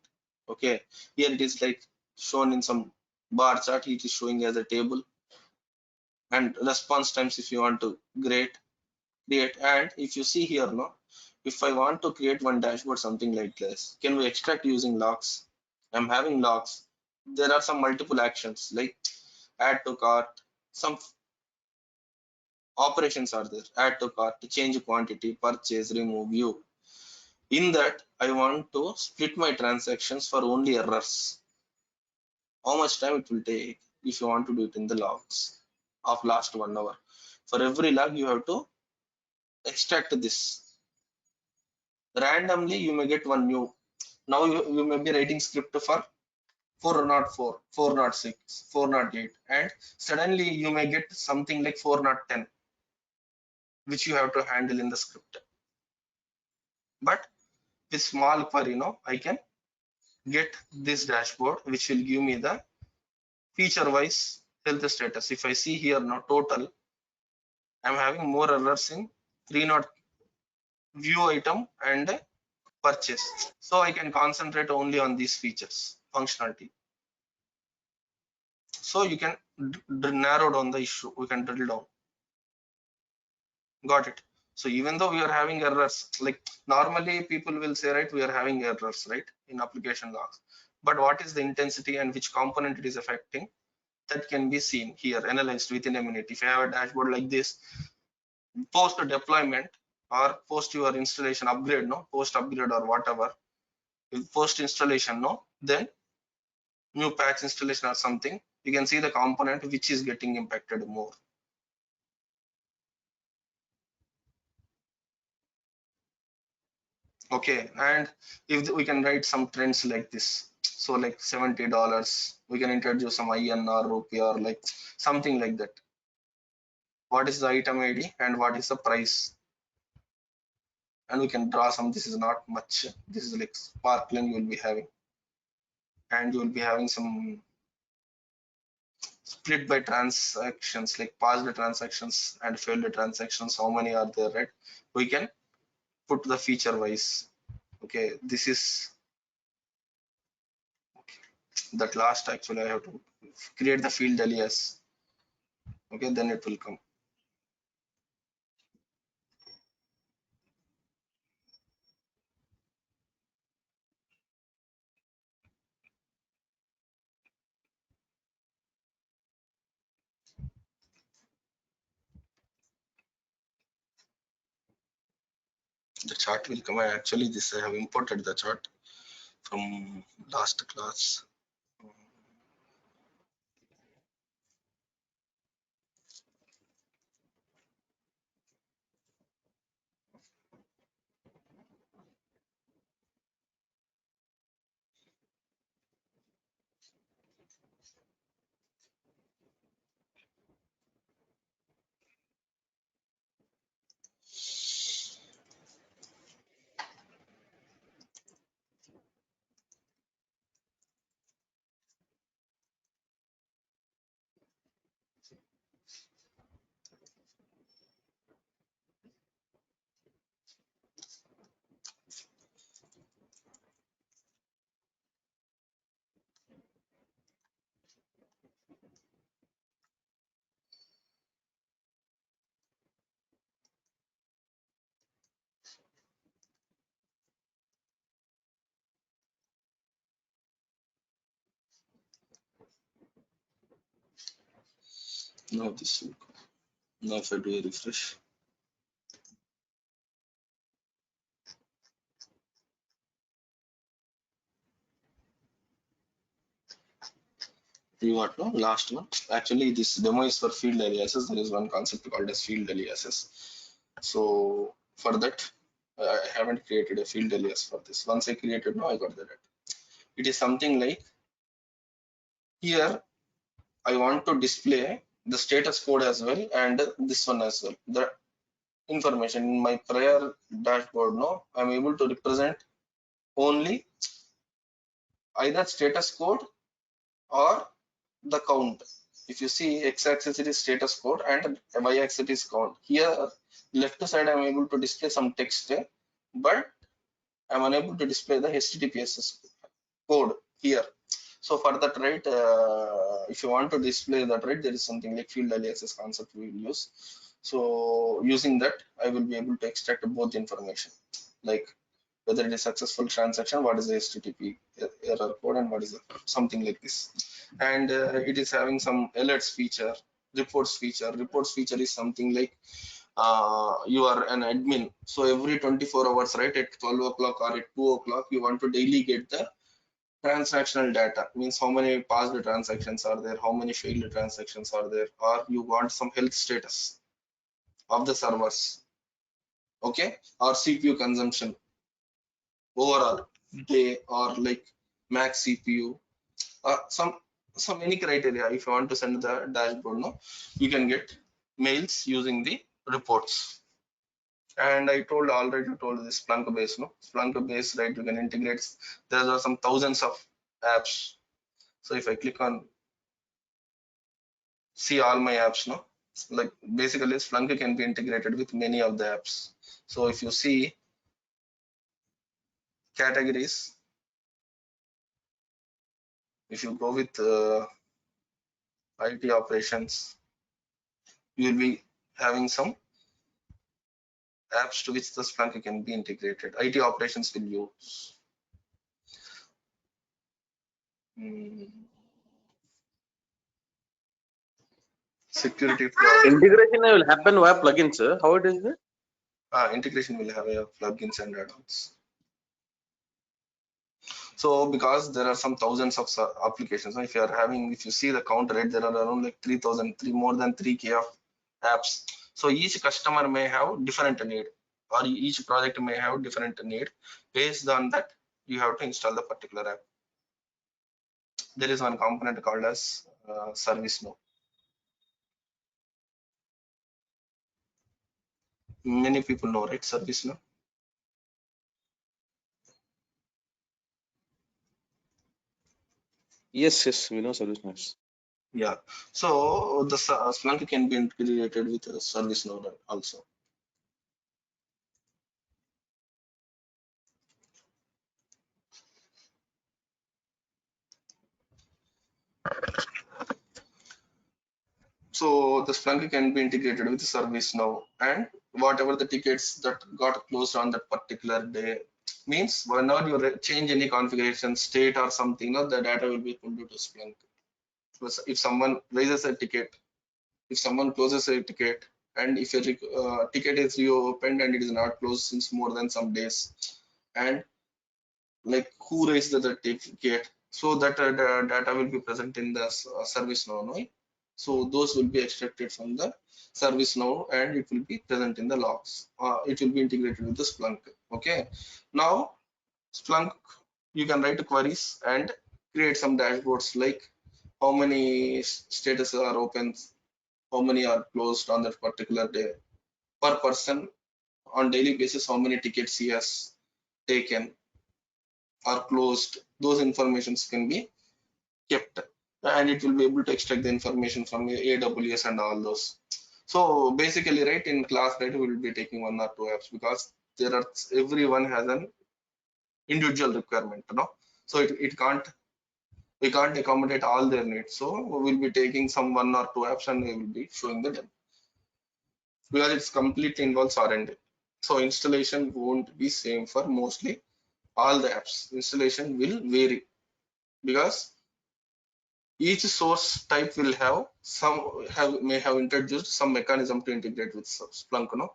Okay, here it is like shown in some bar chart. It is showing as a table, and response times if you want to create. And if you see here, no, if I want to create one dashboard something like this, can we extract using logs? I'm having logs. There are some multiple actions like add to cart, some operations are there, add to cart, change quantity, purchase, remove, view. In that I want to split my transactions for only errors. How much time it will take if you want to do it in the logs of last 1 hour? For every log you have to extract this randomly. You may get one new. Now you may be writing script for 404, 406, 408, and suddenly you may get something like 410, which you have to handle in the script. But with small query, I can get this dashboard, which will give me the feature wise health status. If I see here now total, I'm having more errors in 30 view item and purchase. So I can concentrate only on these features, functionality. So you can narrow down the issue. We can drill down. Got it. So even though we are having errors, like normally people will say, right, we are having errors, right, in application logs. But what is the intensity and which component it is affecting? That can be seen here, analyzed within a minute. If you have a dashboard like this, post deployment or post your installation upgrade, no, post upgrade or whatever, post installation, no, then new patch installation or something, you can see the component which is getting impacted more. Okay, and if we can write some trends like this, so like $70, we can introduce some INR, rupee, or like something like that. What is the item ID and what is the price? And we can draw some. This is not much. This is like sparkling you will be having, and you will be having some split by transactions, like passed transactions and failed transactions. How many are there, right? We can put the feature wise. Okay, this is that last. Actually, I have to create the field alias. Okay, then it will come. The chart will come. Actually, this I have imported the chart from last class. Now this will come. Now if I do a refresh, you got no last one. Actually, this demo is for field aliases. There is one concept called as field aliases. So for that, I haven't created a field alias for this. Once I created, now I got the data. It is something like here I want to display the status code as well and this one as well. The information in my prior dashboard, no, I'm able to represent only either status code or the count. If you see x-axis it is status code and y-axis is count. Here left side I'm able to display some text, but I'm unable to display the HTTPS code here. So for that, right, if you want to display that, right, there is something like field aliases concept we will use. So using that, I will be able to extract both information, like whether it is successful transaction, what is the HTTP error code, and what is the, something like this. And it is having some alerts feature, reports feature. Reports feature is something like you are an admin, so every 24 hours, right, at 12 o'clock or at 2 o'clock, you want to daily get the transactional data, means how many passed transactions are there, how many failed transactions are there, or you want some health status of the servers, okay, or CPU consumption overall day, or like max CPU, some any criteria. If you want to send the dashboard, no, you can get mails using the reports. And I told already told this Splunk base, no, Splunk base, right, you can integrate. There are some thousands of apps. So if I click on see all my apps, no, like basically Splunk can be integrated with many of the apps. So if you see categories, if you go with IT operations, you will be having some apps to which the Splunk can be integrated. IT operations will use. Security Integration will happen via plugins, sir. How it is? integration will have a plugins and add-ons. So because there are some thousands of applications, if you are having, if you see the count rate, there are around like 3,000, more than 3K of apps. So each customer may have different need, or each project may have different need. Based on that, you have to install the particular app. There is one component called as ServiceNow. Many people know, right, ServiceNow? Yes, yes, we know ServiceNow. Yeah. So the Splunk can be integrated with ServiceNow also. So the Splunk can be integrated with ServiceNow, and whatever the tickets that got closed on that particular day, means whenever you change any configuration state or something, the data will be pulled to Splunk. So if someone raises a ticket, if someone closes a ticket, and if a ticket is reopened and it is not closed since more than some days, and like who raised the ticket, so that data will be present in the ServiceNow, no? So those will be extracted from the ServiceNow and it will be present in the logs. It will be integrated with the Splunk. Okay. Now Splunk, you can write queries and create some dashboards like how many statuses are open, how many are closed on that particular day, per person on daily basis, how many tickets he has taken or closed. Those informations can be kept, and it will be able to extract the information from AWS and all those. So basically, right, in class, right, we will be taking one or two apps because there are, everyone has an individual requirement, you know. So it can't, we can't accommodate all their needs. So we will be taking some one or two apps and we will be showing the demo because it's completely involves R&D. So installation won't be same for mostly all the apps. Installation will vary because Each source type will may have introduced some mechanism to integrate with Splunk. No,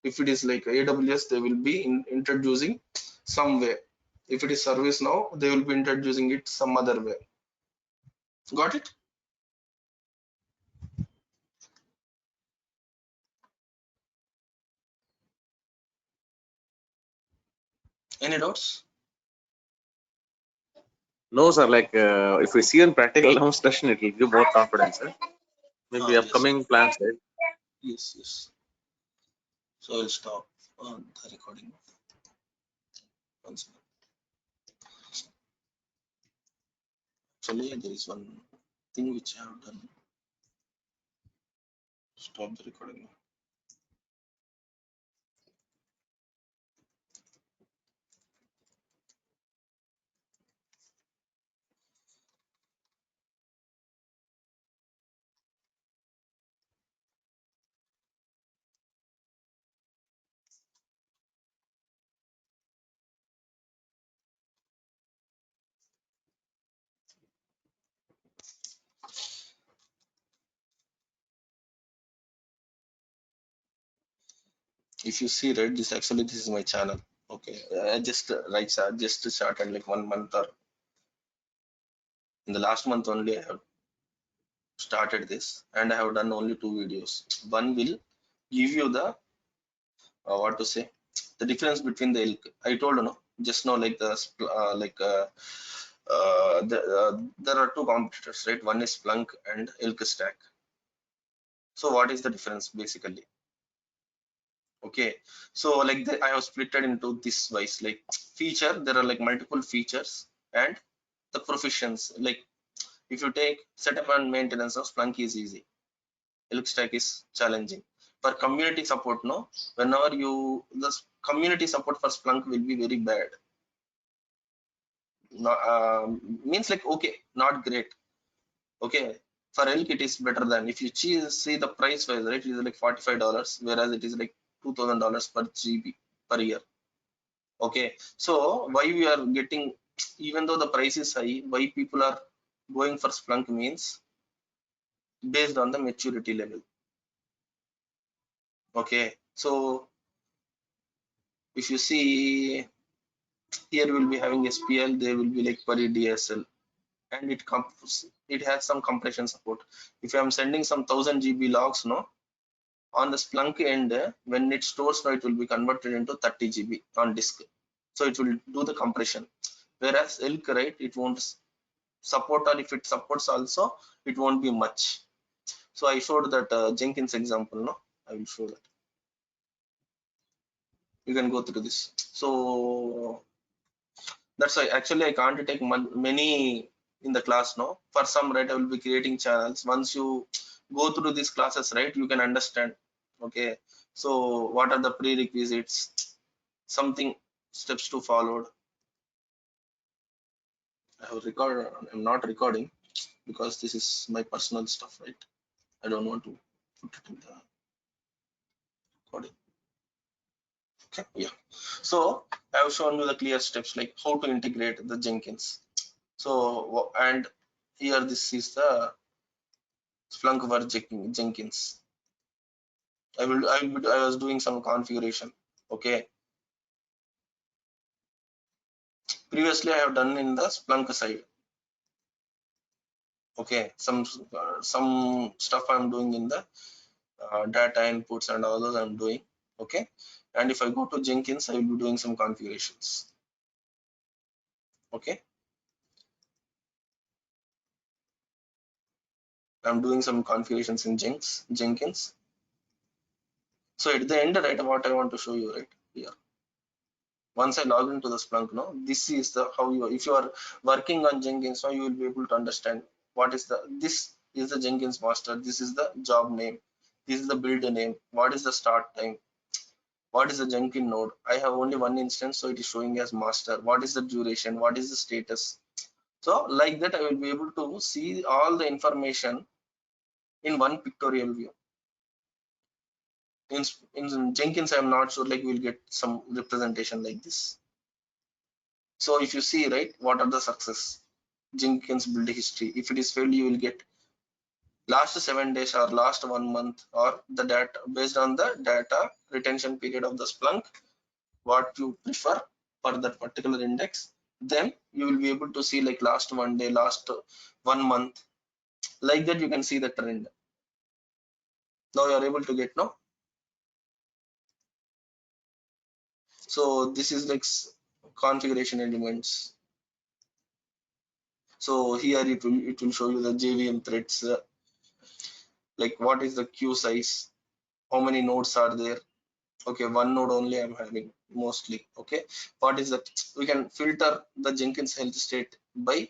if it is like AWS, they will be introducing some way. If it is ServiceNow, they will be introducing it some other way. Got it? Any doubts? No, sir. Like if we see in practical demonstration, it will give more confidence. Maybe Yes. upcoming plans, right? Yes. So I'll stop the recording. Once more. Actually, there is one thing which I have done. Stop the recording. If you see, right, this is my channel. Okay, I just just started like 1 month, or in the last month only I have started this, and I have done only 2 videos. One will give you the what to say, the difference between the ilk. I told you, no, just now, like there are two competitors, right? One is Splunk and Ilk Stack. So what is the difference basically? Okay, so like I have split it into this wise, like feature, there are like multiple features, and the proficiency. Like if you take setup and maintenance of Splunk is easy, Ilk Stack is challenging. For community support, no, whenever the community support for Splunk will be very bad. No, means like okay, not great. Okay, for Elk it is better than, if you see the price wise, right? It is like $45, whereas it is like $2,000 per GB per year. Okay, so why we are getting, even though the price is high, why people are going for Splunk means based on the maturity level. Okay, so if you see here, we'll be having SPL, there will be like per DSL, and it has some compression support. If I'm sending some 1000 GB logs, no, on the Splunk end, when it stores, no, it will be converted into 30 GB on disk. So it will do the compression. Whereas Elk, right, it won't support, or if it supports also, it won't be much. So I showed that Jenkins example, no, I will show that. You can go through this. So that's why actually I can't take many in the class, no. For some, right, I will be creating channels. Once you go through these classes, right, you can understand. Okay, so what are the prerequisites, something steps to follow. I have recorded, I'm not recording because this is my personal stuff, right? I don't want to put it in the recording. Okay, yeah. So I have shown you the clear steps, like how to integrate the Jenkins. So, and here this is the Splunk for Jenkins. I was doing some configuration. Okay. Previously, I have done in the Splunk side. Okay, some stuff I'm doing in the data inputs and all those I'm doing. Okay, and if I go to Jenkins, I will be doing some configurations. Okay, I'm doing some configurations in Jenkins. So at the end, right, what I want to show you right here. Once I log into the Splunk, no, this is the how you, if you are working on Jenkins, now you will be able to understand what is this is the Jenkins master, this is the job name, this is the build name, what is the start time, what is the Jenkins node. I have only one instance, so it is showing as master. What is the duration, what is the status. So like that, I will be able to see all the information in one pictorial view. In Jenkins, I'm not sure, like we'll get some representation like this. So if you see, right, what are the success? Jenkins build history. If it is failed, you will get last 7 days or last 1 month or the data based on the data retention period of the Splunk, what you prefer for that particular index. Then you will be able to see like last 1 day, last 1 month, like that you can see the trend. Now you are able to get no. So this is like configuration elements. So here it will show you the JVM threads, like what is the queue size, how many nodes are there. Okay, one node only I'm having mostly. Okay, what is that? We can filter the Jenkins health state by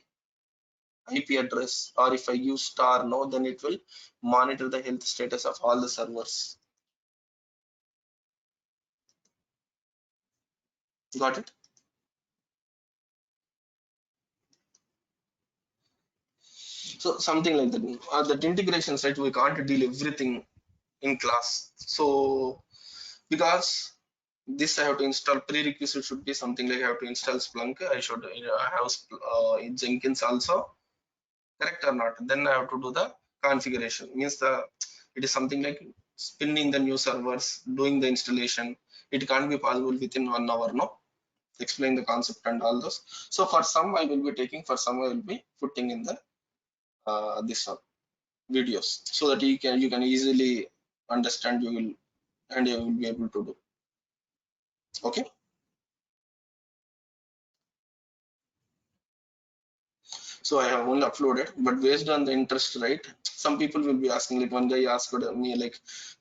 IP address, or if I use star no, then it will monitor the health status of all the servers. Got it? So something like that. That integration set, we can't deal everything in class. So because this I have to install, prerequisite should be something like I have to install Splunk. I should have Jenkins also, correct or not? Then I have to do the configuration. Means it is something like spinning the new servers, doing the installation. It can't be possible within 1 hour, no? Explain the concept and all those. So for some I will be taking, for some I will be putting in the this one videos, so that you can easily understand, you will, and you will be able to do. Okay. So I have only uploaded, but based on the interest, right? Some people will be asking, like one guy asked me, like,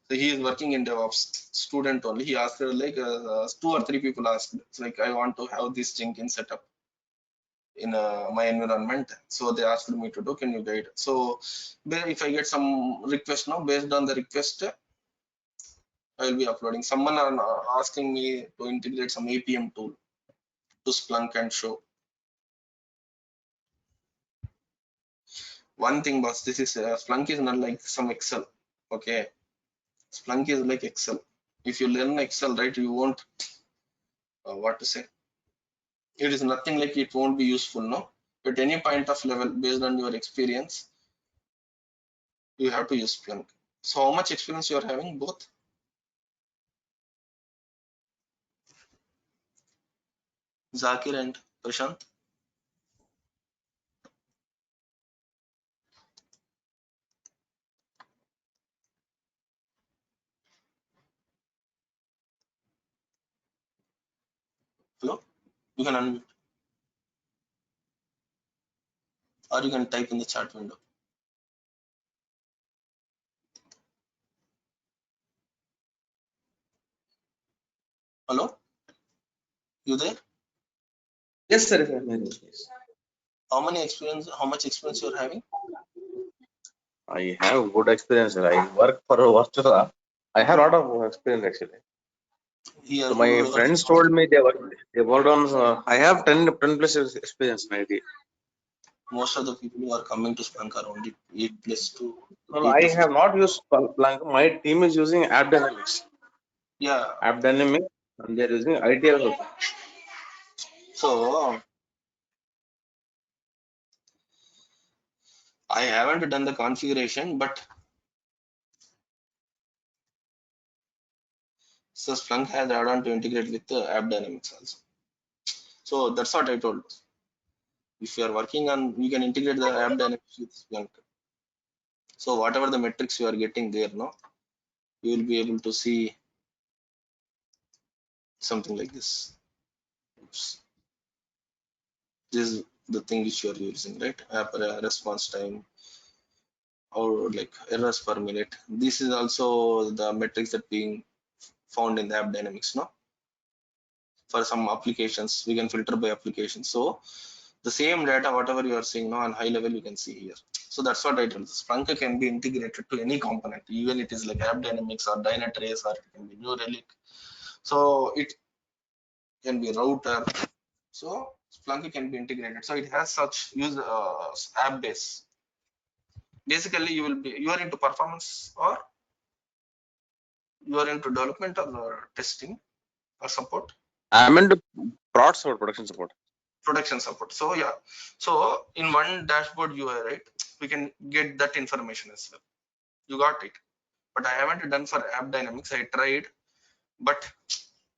so he is working in DevOps, student only. He asked like 2 or 3 people asked, it's like, I want to have this Jenkins setup in my environment. So they asked me to do, can you guide? So if I get some request now, based on the request, I will be uploading. Someone are asking me to integrate some APM tool to Splunk and show. One thing, boss, this is Splunk is not like some Excel. Okay, Splunk is like Excel. If you learn Excel, right, you won't what to say. It is nothing like it won't be useful, no. At any point of level, based on your experience, you have to use Splunk. So how much experience you are having both? Zakir and Prashant? Hello? You can unmute, or you can type in the chat window. Hello? You there? Yes, sir. If I'm hearing, yes. How much experience you are having? I have good experience. I work for Vastra. I have a lot of experience actually. Here, So my friends told me they worked on. I have 10 plus years experience in IT. most of the people who are coming to Splunk are only 8 plus 2, No, 8 I to have not used Splunk. My team is using App Dynamics. yeah. App Dynamics, and they are using ITL also. So I haven't done the configuration, but so Splunk has add-on to integrate with the App Dynamics also. So that's what I told. If you are working on, you can integrate the App Dynamics with Splunk. So whatever the metrics you are getting there, no, you will be able to see something like this. Oops. This is the thing which you are using, right? App response time, or like errors per minute. This is also the metrics that being found in the App Dynamics, no? For some applications, we can filter by application. So the same data, whatever you are seeing now on high level, you can see here. So that's what I told. Splunk can be integrated to any component, even it is like App Dynamics or Dynatrace, or it can be New Relic. So it can be router. So Splunk can be integrated. So it has such use app base. Basically, you are into performance, or you are into development or testing or support. I'm into prod support, production support. production support. So yeah, so in one dashboard UI, right, we can get that information as well. You got it. But I haven't done for App Dynamics. I tried, but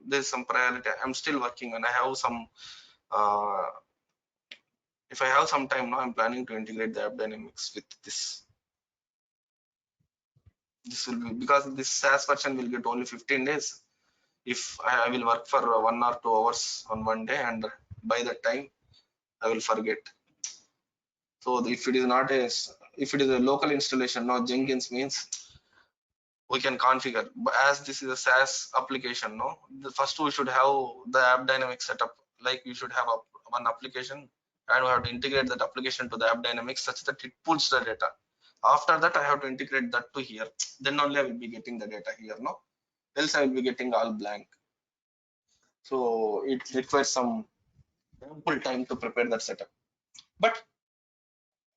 there's some priority. I'm still working on. I have some. If I have some time now, I'm planning to integrate the App Dynamics with this. This will be because this SaaS version will get only 15 days. If I will work for 1 or 2 hours on one day, and by that time I will forget. So if it is not a, if it is a local installation, now Jenkins means we can configure. But as this is a SaaS application, no, the first we should have the App Dynamics setup. Like you should have one application, and we have to integrate that application to the App Dynamics such that it pulls the data. After that, I have to integrate that to here. Then only I will be getting the data here. No, else I will be getting all blank. So it requires some ample time to prepare that setup. But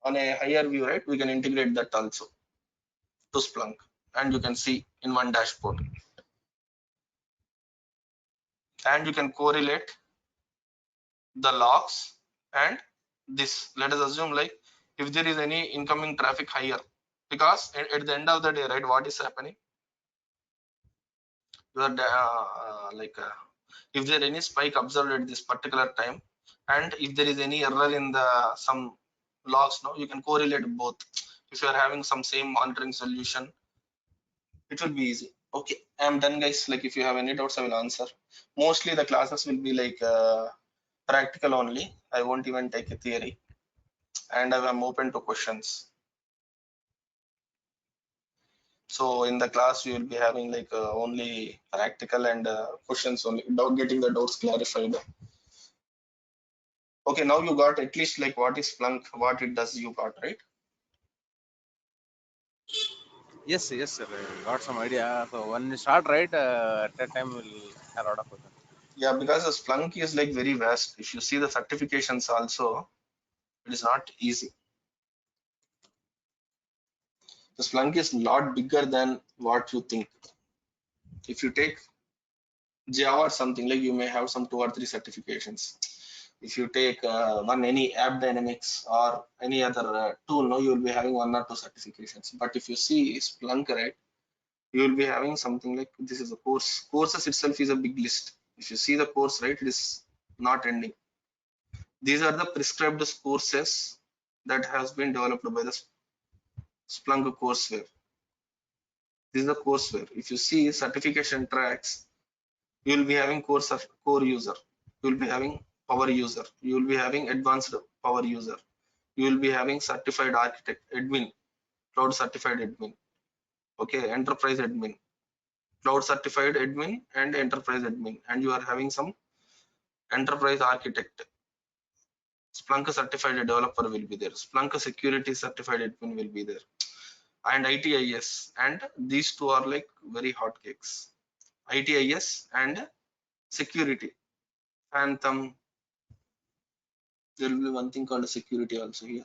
on a higher view, right, we can integrate that also to Splunk, and you can see in one dashboard, and you can correlate the logs and this. Let us assume like if there is any incoming traffic higher, because at the end of the day, right, what is happening? You are if there any spike observed at this particular time, and if there is any error in the some logs, no, you can correlate both. If you are having some same monitoring solution, it will be easy. Okay, I'm done, guys. Like if you have any doubts, I will answer. Mostly the classes will be like practical only. I won't even take a theory, and I am open to questions. So in the class we will be having like only practical and questions only, getting the doubts clarified. Okay, now you got at least like what is Splunk, what it does, you got, right? Yes, yes, sir. I got some idea. So when you start, right, at that time we'll have a lot of questions. Yeah, because the Splunk is like very vast. If you see the certifications also, it is not easy. The Splunk is a lot bigger than what you think. If you take Java or something, like you may have some 2 or 3 certifications. If you take any App Dynamics or any other tool, no, you will be having 1 or 2 certifications. But if you see Splunk, right, you will be having something like this is a course. Courses itself is a big list. If you see the course, right, it is not ending. These are the prescribed courses that has been developed by the Splunk courseware. This is the courseware. If you see certification tracks, you will be having course of core user. You will be having power user. You will be having advanced power user. You will be having certified architect, admin, cloud certified admin. Okay, enterprise admin, cloud certified admin, and enterprise admin. And you are having some enterprise architect. Splunk certified developer will be there. Splunk security certified admin will be there, and ITIS. And these two are like very hot cakes. ITIS and security. Phantom. There will be one thing called security also here.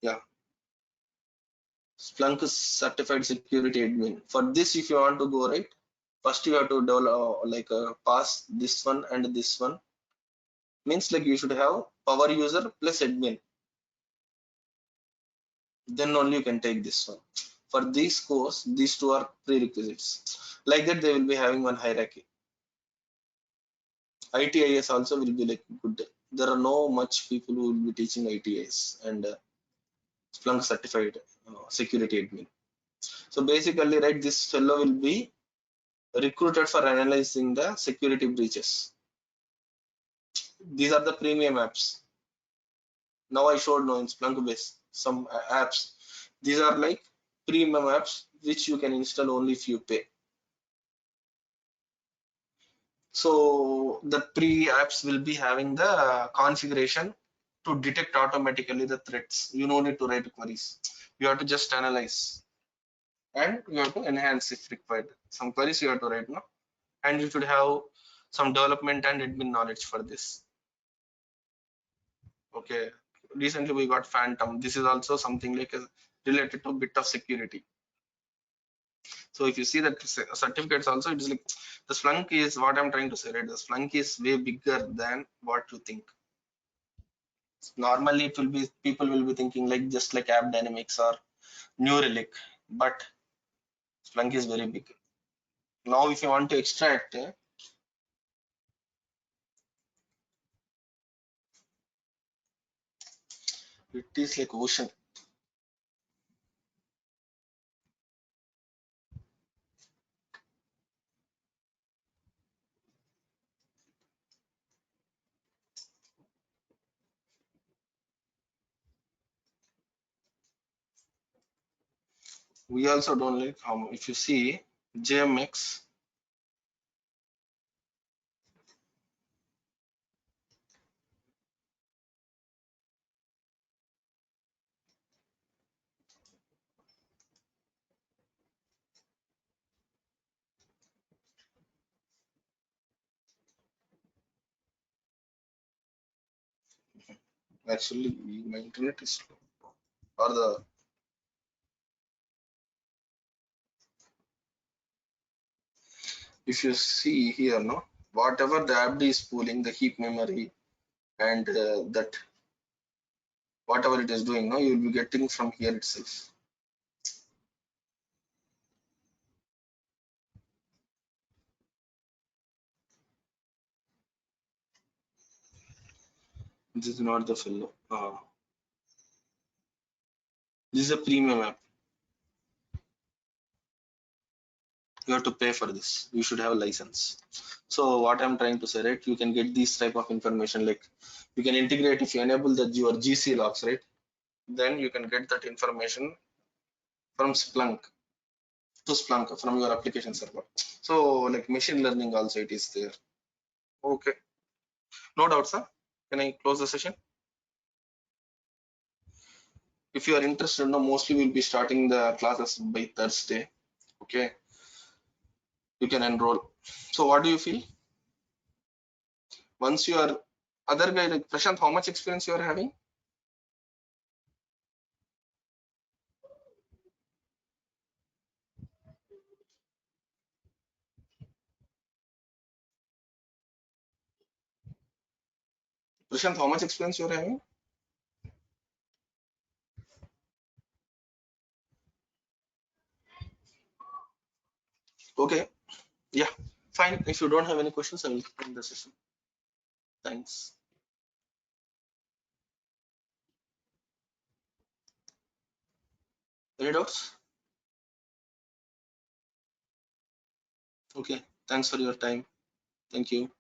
Yeah. Splunk certified security admin. For this, if you want to go right, first you have to develop pass this one and this one. Means like you should have power user plus admin. Then only you can take this one. For this course, these two are prerequisites. Like that, they will be having one hierarchy. ITIS also will be like good. There are no much people who will be teaching ITIS and Splunk certified security admin. So basically, right, this fellow will be recruited for analyzing the security breaches. These are the premium apps. Now I showed no in Splunk base some apps. These are like premium apps which you can install only if you pay. So the pre apps will be having the configuration to detect automatically the threats. You no need to write queries. You have to just analyze, and you have to enhance if required. Some queries you have to write now, and you should have some development and admin knowledge for this. Okay, recently we got Phantom. This is also something like related to bit of security. So if you see that certificates also, it is like the Splunk is what I'm trying to say, right? The Splunk is way bigger than what you think. Normally it will be, people will be thinking like just like App Dynamics or New Relic, but Splunk is very big. Now if you want to extract, it is like ocean. We also don't like how, if you see JMX, actually my internet is slow, or the, if you see here, no, whatever the app is pulling the heap memory and that whatever it is doing, no, you will be getting from here itself. This is not the fellow. This is a premium app. You have to pay for this. You should have a license. So what I'm trying to say, right? You can get this type of information, like you can integrate, if you enable that your GC logs, right? Then you can get that information from Splunk to Splunk from your application server. So like machine learning also it is there. Okay, no doubts, sir. Can I close the session? If you are interested, no, mostly we'll be starting the classes by Thursday. Okay, you can enroll. So what do you feel? Once you are, other guy like Prashant, how much experience you are having? Prashant, how much experience you are having? Okay, yeah, fine. If you don't have any questions, I will end the session. Thanks. Any doubts? Okay, thanks for your time. Thank you.